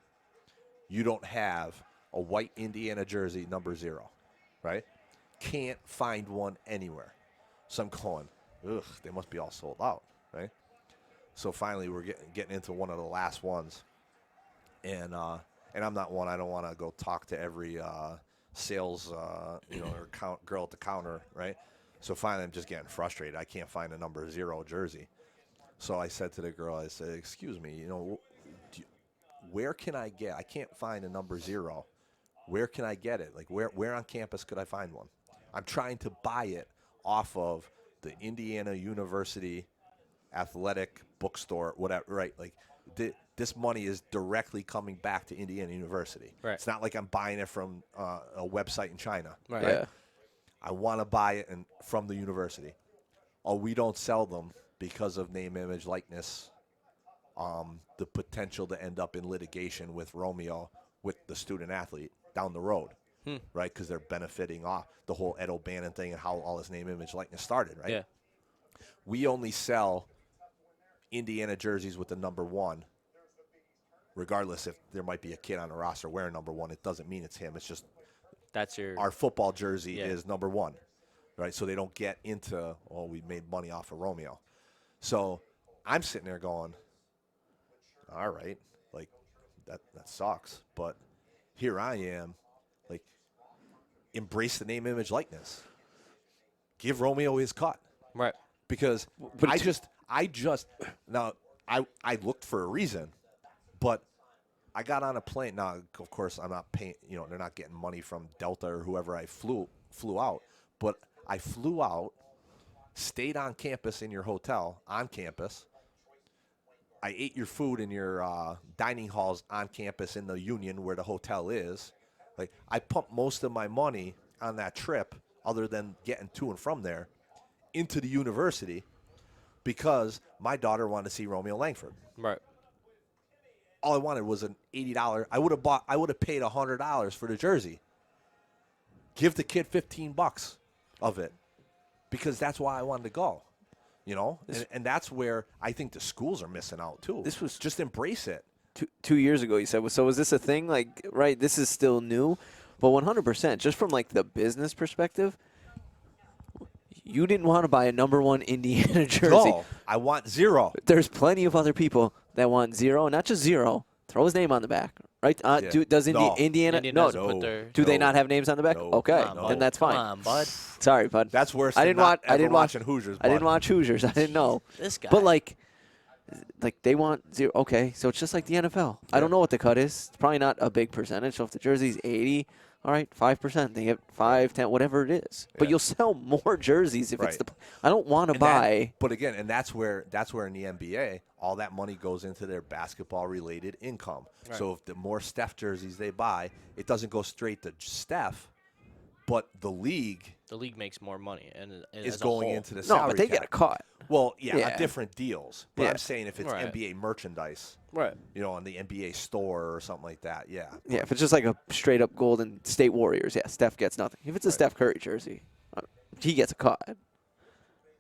you don't have a white Indiana jersey number 0, right? Can't find one anywhere. So I'm going, ugh, they must be all sold out, right? So finally, we're getting into one of the last ones, and I'm not one. I don't want to go talk to every sales, or girl at the counter, right? So finally, I'm just getting frustrated. I can't find a number 0 jersey. So I said to the girl, I said, excuse me, where can I get? I can't find a number 0. Where can I get it? Like where on campus could I find one? I'm trying to buy it off of the Indiana University athletic bookstore, whatever, right? Like, this money is directly coming back to Indiana University. Right. It's not like I'm buying it from a website in China. Right. Yeah. I want to buy it from the university. Oh, we don't sell them because of name, image, likeness, the potential to end up in litigation with Romeo, with the student athlete down the road, right? Because they're benefiting off the whole Ed O'Bannon thing and how all his name, image, likeness started, right? Yeah. We only sell Indiana jerseys with the number 1, regardless if there might be a kid on the roster wearing number 1. It doesn't mean it's him. It's just That's your. our football jersey is number 1, right? So they don't get into, oh, we made money off of Romeo. So I'm sitting there going, all right, like, that sucks. But here I am, like, embrace the name, image, likeness. Give Romeo his cut. Right. Because I just now I looked for a reason, but I got on a plane. Now, of course, I'm not paying. They're not getting money from Delta or whoever I flew out. But I flew out, stayed on campus in your hotel on campus. I ate your food in your dining halls on campus in the Union where the hotel is. Like, I pumped most of my money on that trip, other than getting to and from there, into the university because my daughter wanted to see Romeo Langford. Right. All I wanted was an $80. I would have paid $100 for the jersey. Give the kid $15 of it, because that's why I wanted to go. And that's where I think the schools are missing out too. This was just embrace it. 2 years ago, you said. So was this a thing? Like, right, this is still new, but 100%, just from like the business perspective, you didn't want to buy a number 1 Indiana jersey. No, I want 0. There's plenty of other people that want 0, not just 0. Throw his name on the back, right? Yeah. Does No. Indiana? Indian No. doesn't put their. Do they not have names on the back? No. Okay, Come on, then bud. that's fine. Come on, bud. Sorry, bud. That's worse. I than didn't not watch. I ever didn't watch watching Hoosiers. I didn't bud. watch Hoosiers. I didn't know. This guy. But like they want 0. Okay, so it's just like the NFL. I don't know what the cut is. It's probably not a big percentage. So if the jersey's 80, all right, 5%. They get 5, 10, whatever it is. But Yeah. you'll sell more jerseys if it's Right. the. I don't want to buy. But again, and that's where in the NBA, all that money goes into their basketball-related income. Right. So if the more Steph jerseys they buy, it doesn't go straight to Steph, but the league The league makes more money, and is as a going whole. into the No, salary but they cap. get a cut. Well, yeah, Yeah. on different deals. But Yeah. I'm saying if it's Right. NBA merchandise, Right. on the NBA store or something like that, yeah. Yeah, if it's just like a straight up Golden State Warriors, yeah, Steph gets nothing. If it's a Steph Curry jersey, he gets a cut.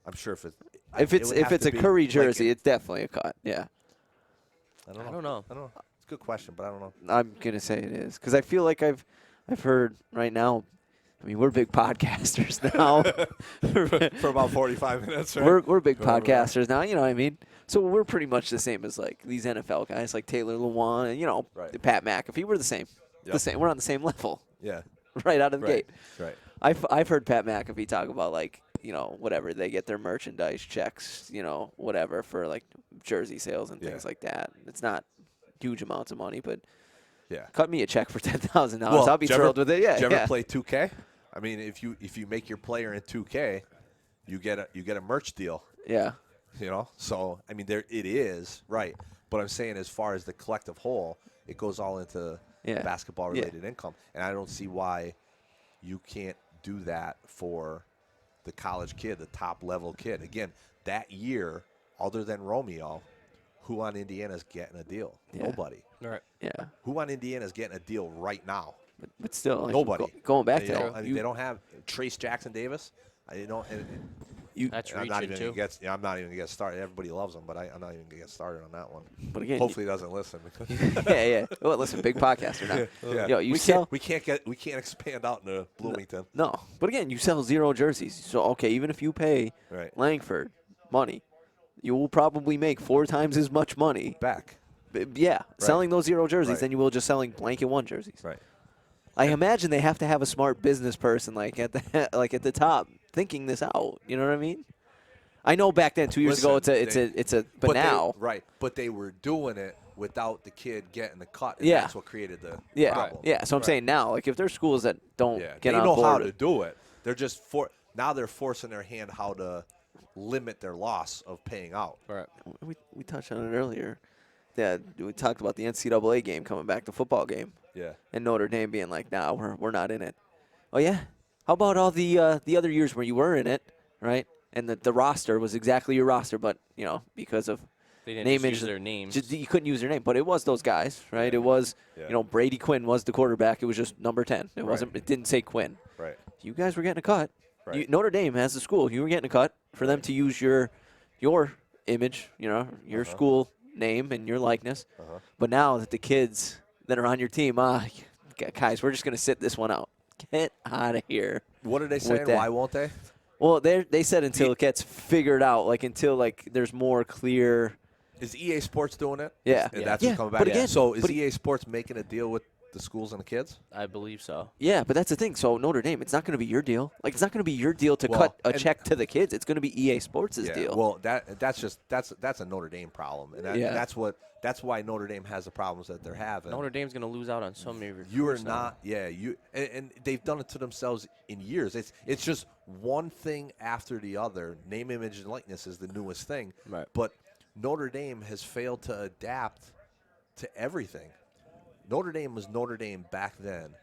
I'm sure if If it's a Curry jersey, it's definitely a cut. Yeah, I don't know. I don't know. It's a good question, but I don't know. I'm gonna say it is because I feel like I've heard right now. I mean, we're big podcasters now. For about 45 minutes, right? We're big podcasters now. You know what I mean? So we're pretty much the same as like these NFL guys, like Taylor Lewan and Right. Pat McAfee. We're the same. Yep. The same. We're on the same level Yeah. right out of the Right. gate. Right. I've heard Pat McAfee talk about like whatever they get their merchandise checks, whatever for like jersey sales and things Yeah. like that. It's not huge amounts of money, but Yeah. cut me a check for $10,000. I'll be did you thrilled with it. Yeah, Did you ever yeah. play 2K? I mean, if you make your player in 2K, you get a merch deal. Yeah. So I mean, there it is, right? But I'm saying, as far as the collective whole, it goes all into Yeah. basketball-related income, and I don't see why you can't do that for the college kid, the top-level kid. Again, that year, other than Romeo, who on Indiana's getting a deal? Yeah. Nobody. Right. Yeah. Who on Indiana's getting a deal right now? But still, like, Nobody. Going back You to know, that, I mean, they don't have Trace Jackson Davis. And That's I'm not reaching even too. gonna get. I'm not even gonna get started. Everybody loves him, but I'm not even gonna get started on that one. But again, Hopefully, he doesn't listen. yeah. Well, listen, big podcaster now. Yeah. Yo, you sell. We can't expand out into Bloomington. No, but again, you sell 0 jerseys. So okay, even if you pay Right. Langford money, you will probably make 4 times as much money. Back. Yeah, selling those 0 jerseys Right. than you will just selling blanket 1 jerseys. Right. I imagine they have to have a smart business person like at the top thinking this out. You know what I mean? I know back then 2 years ago but now But they were doing it without the kid getting the cut. And Yeah. That's what created the yeah problem. yeah. So I'm saying now, like if there's schools that don't Yeah. get They on know board, how to do it. They're just Now they're forcing their hand how to limit their loss of paying out. Right. We touched on it earlier. Yeah, we talked about the NCAA game coming back, the football game, Yeah. and Notre Dame being like, "Nah, we're not in it." Oh yeah. How about all the other years where you were in it, right? And the roster was exactly your roster, but because of They didn't name just use image, their names. you couldn't use their name, but it was those guys, right? Yeah. It was Yeah. Brady Quinn was the quarterback. It was just number 10. It Right. wasn't. It didn't say Quinn. Right. You guys were getting a cut. Right. Notre Dame as a school, you were getting a cut for them to use your image, your school name and your likeness. But now that the kids that are on your team, guys, we're just going to sit this one out. Get out of here. What are they saying? Why won't they? Well, they said until it gets figured out, until there's more clear. Is EA Sports doing it? Yeah. And that's Yeah, what's coming back. but again- So is but- EA Sports making a deal with the schools and the kids? I believe so. Yeah, but that's the thing. So Notre Dame, it's not going to be your deal. It's not going to be your deal to Well, cut a and- check to the kids. It's going to be EA Sports' deal. Well, that's a Notre Dame problem, and Yeah. that's why Notre Dame has the problems that they're having. Notre Dame's going to lose out on so many recruits. You are now. not, and they've done it to themselves in years. It's just one thing after the other. Name, image, and likeness is the newest thing. Right. But Notre Dame has failed to adapt to everything. Notre Dame was Notre Dame back then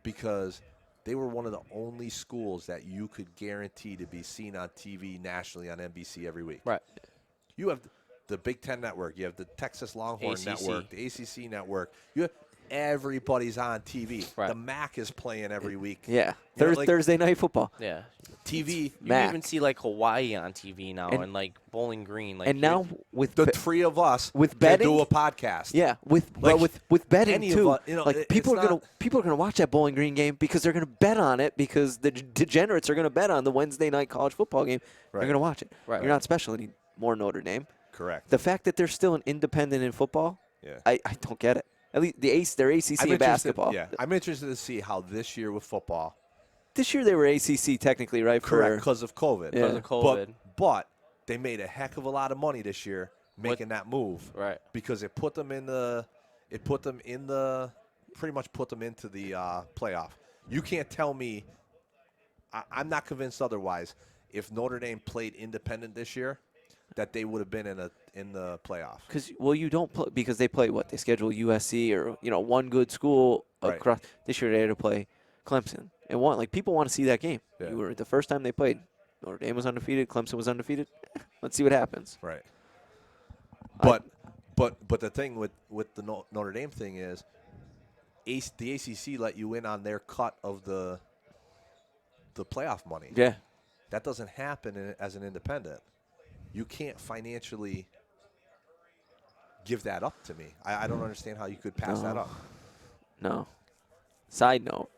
because they were one of the only schools that you could guarantee to be seen on TV nationally on NBC every week. Right. You have the Big Ten Network. You have the Texas Longhorn ACC. Network, the ACC Network. Everybody's on TV. Right. The MAC is playing every week. Yeah. You know, like- Thursday night football. Yeah. TV. You Mac. even see Hawaii on TV now And- and Bowling Green. And now with The three of us with can betting? do a podcast. Yeah, with betting any of too. us, People it's are gonna watch that Bowling Green game because they're gonna bet on it because the degenerates are gonna bet on the Wednesday night college football game. Right. They're gonna watch it. Right. You're not special anymore, Notre Dame. Correct. The fact that they're still an independent in football, Yeah. I don't get it. At least they're ACC in basketball. Yeah, I'm interested to see how this year with football. This year they were ACC technically, right? Correct, For, because of COVID. Yeah. Because of COVID. But they made a heck of a lot of money this year making that move. Right. Because it pretty much put them into the playoff. You can't tell me. I'm not convinced otherwise. If Notre Dame played independent this year, that they would have been in the playoff. you don't play because they play what they schedule USC or one good school Right. across. This year they had to play Clemson and people want to see that game. Yeah. You were the first time they played. Notre Dame was undefeated. Clemson was undefeated. Let's see what happens. Right. But the thing with the Notre Dame thing is, the ACC let you in on their cut of the playoff money. Yeah. That doesn't happen as an independent. You can't financially give that up to me. I don't understand how you could pass that up. No. Side note.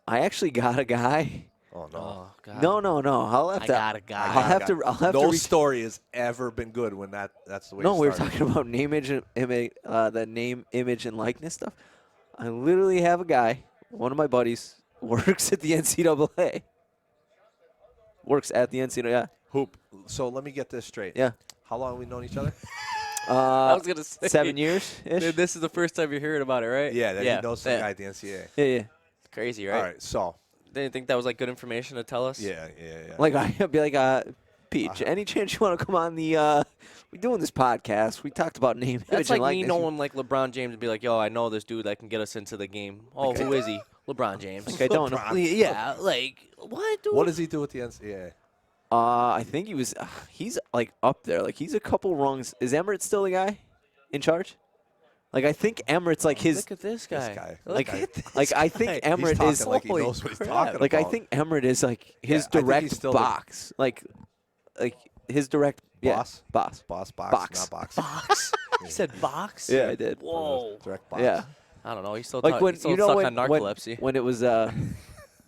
I actually got a guy. Oh no. Oh, God. No. I'll have I to. got a guy. I'll have to. No reach. story has ever been good when that's the way. No, it we were started. talking about the name, image, and likeness stuff. I literally have a guy. One of my buddies works at the NCAA. Works at the NCAA. Hoop. So let me get this straight. Yeah. How long have we known each other? I was going to say. 7 years ish. Dude, this is the first time you're hearing about it, right? Yeah. That he knows some yeah. guy at the NCAA. Yeah. Crazy, right? All right. So. Didn't think that was good information to tell us? Yeah. Like I'd be like, Peach, any chance you want to come on the? We doing this podcast. We talked about name, image, That's and like me likeness. knowing LeBron James and be like, yo, I know this dude that can get us into the game. Oh, who is he? LeBron James. Like I don't know. LeBron. Yeah, what, dude? What does he do with the NCAA? I think he was. He's up there. He's a couple rungs. Is Emirates still the guy in charge? I think Emirates his. Look at this guy. This guy. Look Guy. at this I think guy. He's Emirates talking is. like he Holy knows what he's crap. talking about. I think Emirates is his I think he's direct still the- box. His direct Boss? boss. box, Box. not box. Box? You said box? Yeah, I did. Whoa. Direct box. Yeah. I don't know. He's still, When he's still you know stuck when on narcolepsy. when it was a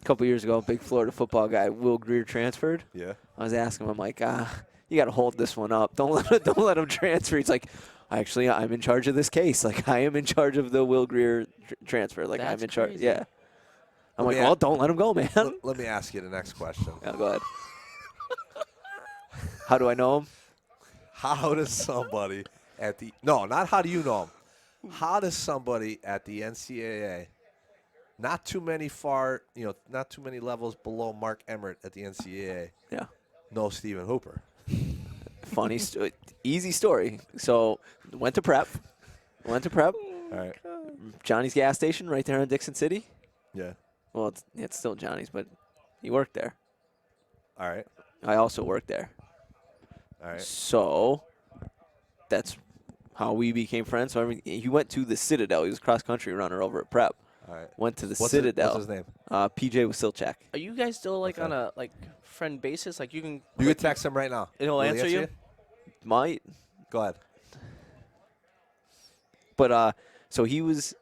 couple years ago, big Florida football guy Will Greer transferred. Yeah. I was asking him, I'm like, you got to hold this one up. Don't let him transfer. He's like, actually, I'm in charge of this case. I am in charge of the Will Greer transfer. I'm That's in charge. crazy. Yeah. I'm Let like, me well, don't let him go, man. Let me ask you the next question. Yeah, go ahead. How do I know him? How does somebody not how do you know him? How does somebody at the NCAA not too many levels below Mark Emmert at the NCAA. Yeah. No Stephen Hooper. Funny, easy story. So went to prep. All right. Johnny's gas station right there in Dixon City. Yeah. Well, it's still Johnny's, but he worked there. All right. I also worked there. All right. So that's how we became friends. So I mean, he went to the Citadel. He was a cross-country runner over at prep. All right. Went to the What's Citadel. his name? PJ Wasilchak. Are you guys still like Okay. on a like friend basis? Like you can. You like, could text him right now. And he'll Will he answer you? Might. Go ahead. But so he was.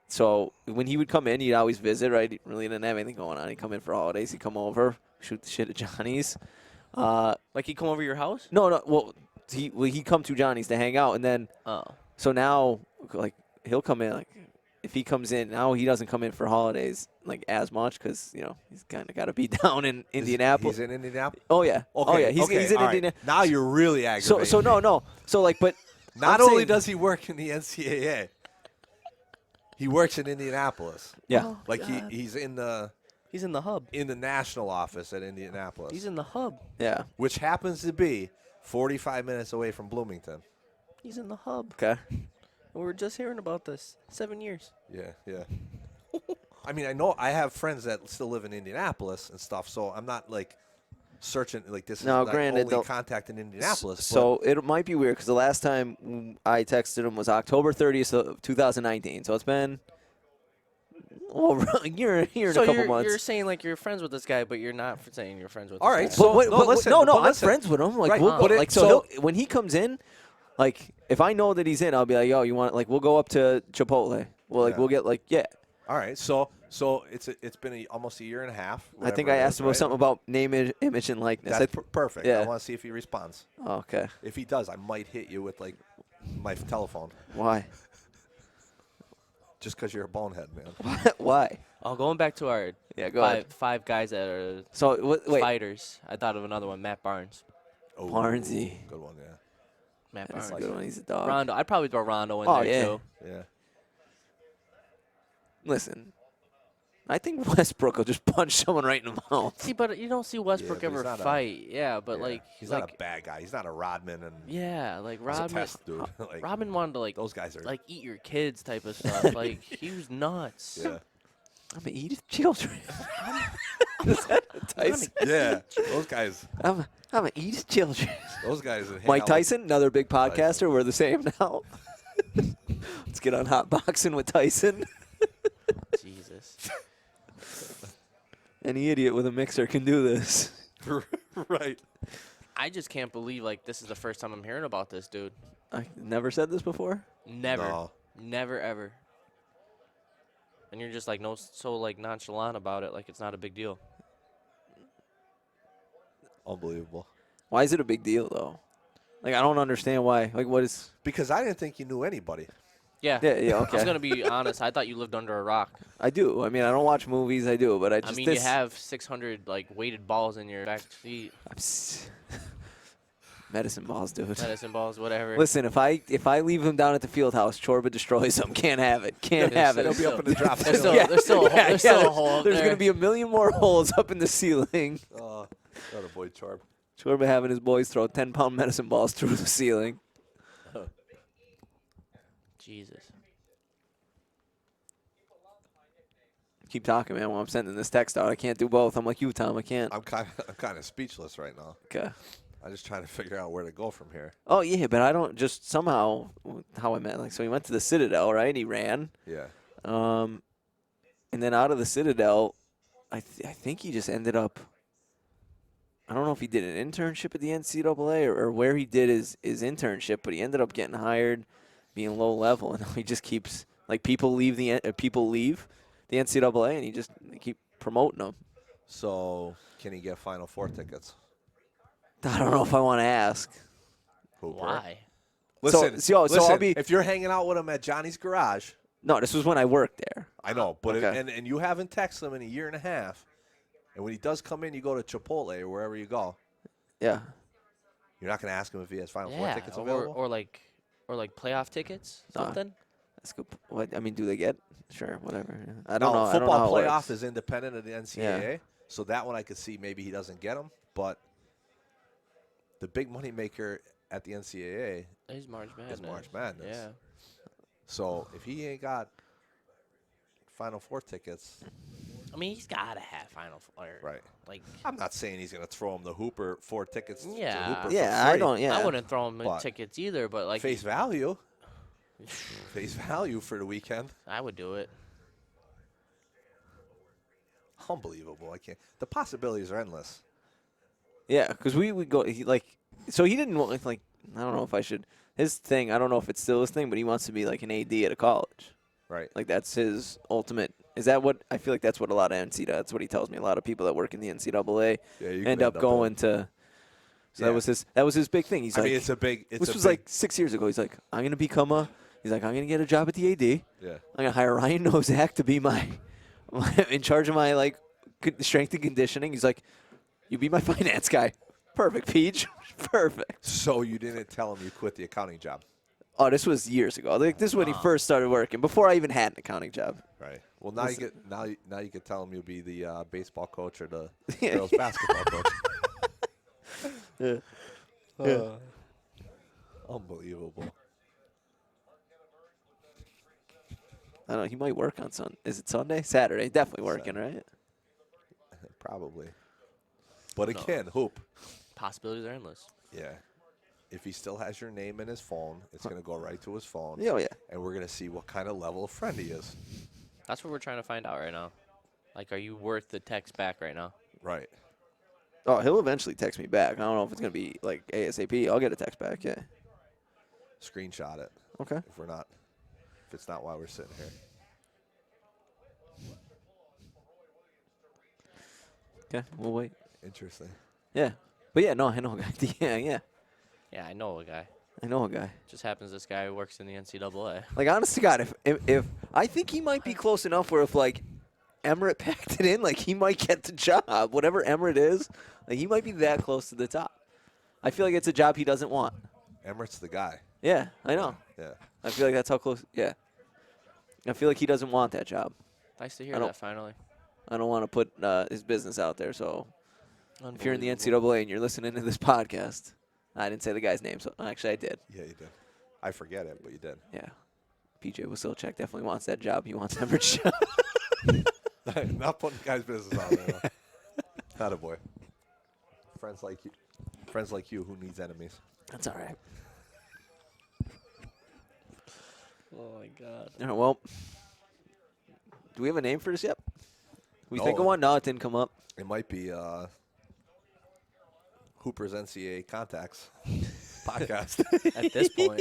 So when he would come in, he'd always visit, right? He really didn't have anything going on. He'd come in for holidays. He'd come over, shoot the shit at Johnny's. Like he come over your house? No. Well, he'd come to Johnny's to hang out, and then Oh. so now like he'll come in like if he comes in now he doesn't come in for holidays like as much because he's kind of got to be down in Indianapolis. He's in Indianapolis. Oh yeah. Okay. Oh yeah. He's in all right. Indianapolis. Now you're really aggravating. So no. So like, but Not I'm only saying- does he work in the NCAA, he works in Indianapolis. Yeah. Oh, Like God. he's in the hub. national office at Indianapolis, He's in the hub. Yeah. which happens to be 45 minutes away from Bloomington. He's in the hub. Okay. We were just hearing about this. 7 years. Yeah. I mean, I know I have friends that still live in Indianapolis and stuff, so I'm not like searching like this. No, is like granted, only though- contact in Indianapolis. So it might be weird because the last time I texted him was October 30th of 2019. So it's been over a year and a couple months. You're saying like you're friends with this guy, but you're not saying you're friends with All this right, guy. so- But no, I'm listen. friends with him. Like, Right, we'll but go, it- like so- when he comes in, like if I know that he's in, I'll be like, yo, you want like we'll go up to Chipotle. Well, like Yeah. we'll get like all right, so it's been almost a year and a half. I think whatever I it asked is, him about right? something about name, image, and likeness. That's perfect. yeah. I want to see if he responds. Oh, okay. If he does, I might hit you with like my telephone Why? just because you're a bonehead, man. Why? Oh, going back to our Yeah, go ahead. five guys that are So wait, fighters. I thought of another one, Matt Barnes. Oh, Barnesy. good one, yeah. Matt That's a Barnes. good one. He's a dog. Rondo. I'd probably throw Rondo in Oh, there yeah. too. Yeah. Listen, I think Westbrook will just punch someone right in the mouth. See, but you don't see Westbrook but he's ever not a- fight. Yeah, but Yeah. like he's like, not a bad guy. He's not a Rodman and yeah, like he's a Rodman. test dude. Like Rodman wanted to like those guys are. like eat your kids type of stuff. Like he was nuts. yeah. I'm gonna eat his children. Is that Tyson? Yeah. Those guys. I'm gonna eat his children. Those guys. that hang Mike out with- Tyson, another big podcaster. Tyson. We're the same now. Let's get on hot boxing with Tyson. Jesus. Any idiot with a mixer can do this. right. I just can't believe like this is the first time I'm hearing about this dude. I never said this before. Never. No. Never ever. And you're just like so like nonchalant about it, like it's not a big deal. Unbelievable. Why is it a big deal though? Like I don't understand why. Like what is? Because I didn't think you knew anybody. Yeah. Yeah, I was okay. gonna be honest. I thought you lived under a rock. I do. I mean, I don't watch movies. I do, but I just. I mean, this, you have 600 like weighted balls in your back seat, medicine balls, dude. medicine balls, whatever. Listen, if I leave him down at the field house, Chorba destroys him. Can't have it. Can't have it. He'll be up in the drop. There's field. still, there's still, there's still a hole up There's there. gonna be a million more holes up in the ceiling. Oh, got a boy Charb. Chorba having his boys throw 10-pound medicine balls through the ceiling. Jesus. Keep talking, man. While I'm sending this text out, I can't do both. I'm like you, Tom. I can't. I'm kind of speechless right now. Okay. I'm just trying to figure out where to go from here. Oh yeah, but I don't just somehow how I met. Like so, he went to the Citadel, right? He ran, Yeah. and then out of the Citadel, I think he just ended up. I don't know if he did an internship at the NCAA or where he did his internship, but he ended up getting hired, being low level, and he just keeps like people leave the NCAA, and they keep promoting them. So can he get Final Four tickets? I don't know if I want to ask. Hooper. Why? Listen, So I'll listen, be- if you're hanging out with him at Johnny's garage, No, this was when I worked there. I know, but Okay. and you haven't texted him in a year and a half, and when he does come in, you go to Chipotle or wherever you go. Yeah. You're not going to ask him if he has Final Four Yeah, tickets or available. like playoff tickets, Nah. something. That's good. What I mean, do they get? Sure, whatever. Yeah. I No, don't know. I don't know football how it playoff works. is independent of the NCAA, so that one I could see maybe he doesn't get them. But the big money maker at the NCAA He's March Madness. is March Madness. Yeah. So if he ain't got Final Four tickets, I mean, he's got to have Final Four. right? Like, I'm not saying he's going to throw him the Hooper 4 tickets Yeah. to Hooper Yeah, for I free. don't. Yeah, I wouldn't throw him But tickets either, but like, Face value. Face value for the weekend. I would do it. Unbelievable. I can't. The possibilities are endless. Yeah, because we would go. So he didn't want like. I don't know if I should. His thing. I don't know if it's still his thing, but he wants to be like an AD at a college. Right. Like that's his ultimate. Is that what I feel like? That's what a lot of NCAA. That's what he tells me. A lot of people that work in the NCAA Yeah, you end can up going to. So Yeah. that was his big thing. He's I like, mean, it's a big. It's this a was big, like 6 years ago. He's like, I'm gonna become a. He's like, I'm gonna get a job at the AD. Yeah. I'm gonna hire Ryan Nozak to be my in charge of my like strength and conditioning. He's like, you be my finance guy. Perfect, Peach. Perfect. So you didn't tell him you quit the accounting job, Oh, this was years ago. Like, this is when he first started working. Before I even had an accounting job. right? Well, now Listen. you get now you can tell him you'll be the baseball coach or the Yeah. girls basketball coach. Yeah. Yeah. Unbelievable. I don't know. He might work on Sunday. Is it Sunday? Saturday. Definitely working, right? Probably. But No. again, hoop. Possibilities are endless. Yeah. If he still has your name in his phone, it's going to go right to his phone. Yeah, oh, yeah. And we're going to see what kind of level of friend he is. That's what we're trying to find out right now. Like, are you worth the text back right now? Right. Oh, he'll eventually text me back. I don't know if it's going to be like ASAP. I'll get a text back, yeah. Screenshot it Okay. if it's not while we're sitting here. Okay, we'll wait. Interesting. Yeah. But yeah, no, I know a guy. Yeah, yeah. Yeah, I know a guy. I know a guy. Just happens this guy works in the NCAA. Like, honest to God, if I think he might be close enough where if, like, Emirates packed it in, like, he might get the job. Whatever Emirates is, like, he might be that close to the top. I feel like it's a job he doesn't want. Emirates the guy. Yeah, I know. Yeah. I feel like that's how close. Yeah. I feel like he doesn't want that job. Nice to hear I don't- that finally. I don't want to put his business out there. So if you're in the Unbelievable. NCAA and you're listening to this podcast, I didn't say the guy's name, so actually I did. Yeah, you did. I forget it, but you did. Yeah. PJ Wasilchek definitely wants that job. He wants Emirates job. Not putting the guy's business out there. No. Not a boy. Friends like you who needs enemies. That's all right. Oh, my God. All right, well, do we have a name for this yet? We No. think of one? No, it didn't come up. It might be Hooper's NCAA Contacts podcast. At this point,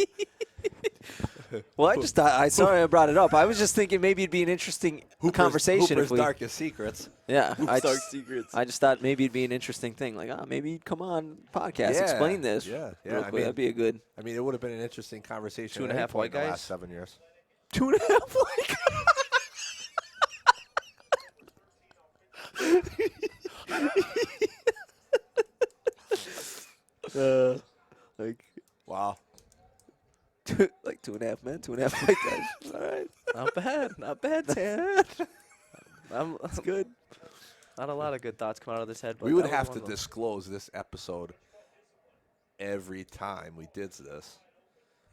Well, I just thought, sorry I brought it up. I was just thinking maybe it'd be an interesting conversation Hooper's if we. Darkest Secrets. Yeah, Dark Secrets. I just thought maybe it'd be an interesting thing. Like, maybe you'd come on podcast, explain this. Yeah, yeah. real I quick. mean, That'd be a good I mean, it would have been an interesting conversation. Two and at a any half point white in the guys? last 7 years. 2.5 like. Like Wow. like 2.5 men, 2.5 white guys. All right, not bad. Not bad, Tan. that's good. Not a lot of good thoughts come out of this head. But We would that was have one to of them. disclose this episode every time we did this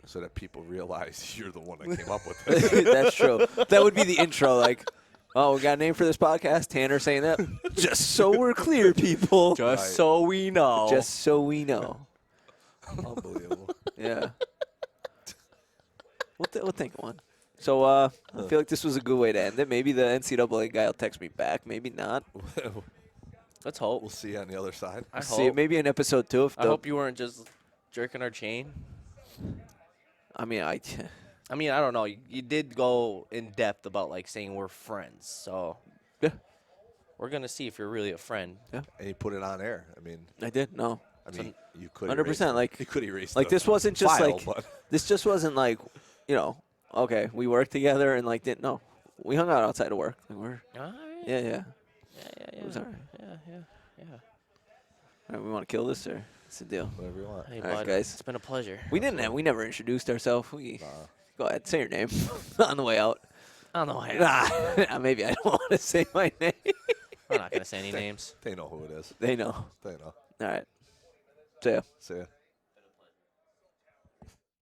so that people realize you're the one that came up with this. That's true. That would be the intro. Like, oh, we got a name for this podcast. Tanner saying that. Just so we're clear, people. Just Right. so we know. Just so we know. Unbelievable. Yeah. We'll think of one. So I feel like this was a good way to end it. Maybe the NCAA guy will text me back. Maybe not. Let's hope. We'll see you on the other side. I See, hope. maybe in episode 2. If I hope you weren't just jerking our chain. I mean, I mean, I don't know. You did go in depth about like saying we're friends, so yeah, we're gonna see if you're really a friend. And you put it on air. I mean, I did. No, you could 100%. Like you could erase like the this wasn't just file, like but this just wasn't like, you know, okay, we worked together and like didn't no, we hung out outside of work. Like we're All right. yeah. Yeah. It was all right. Yeah. All right, we want to kill this or what's the deal? whatever you want. Hey, All right, bud, guys. it's been a pleasure. We never introduced ourselves. We Go ahead, say your name on the way out. I don't know. Maybe I don't want to say my name. I'm not gonna say any names. They know who it is. They know. They know. All right. See ya. See ya.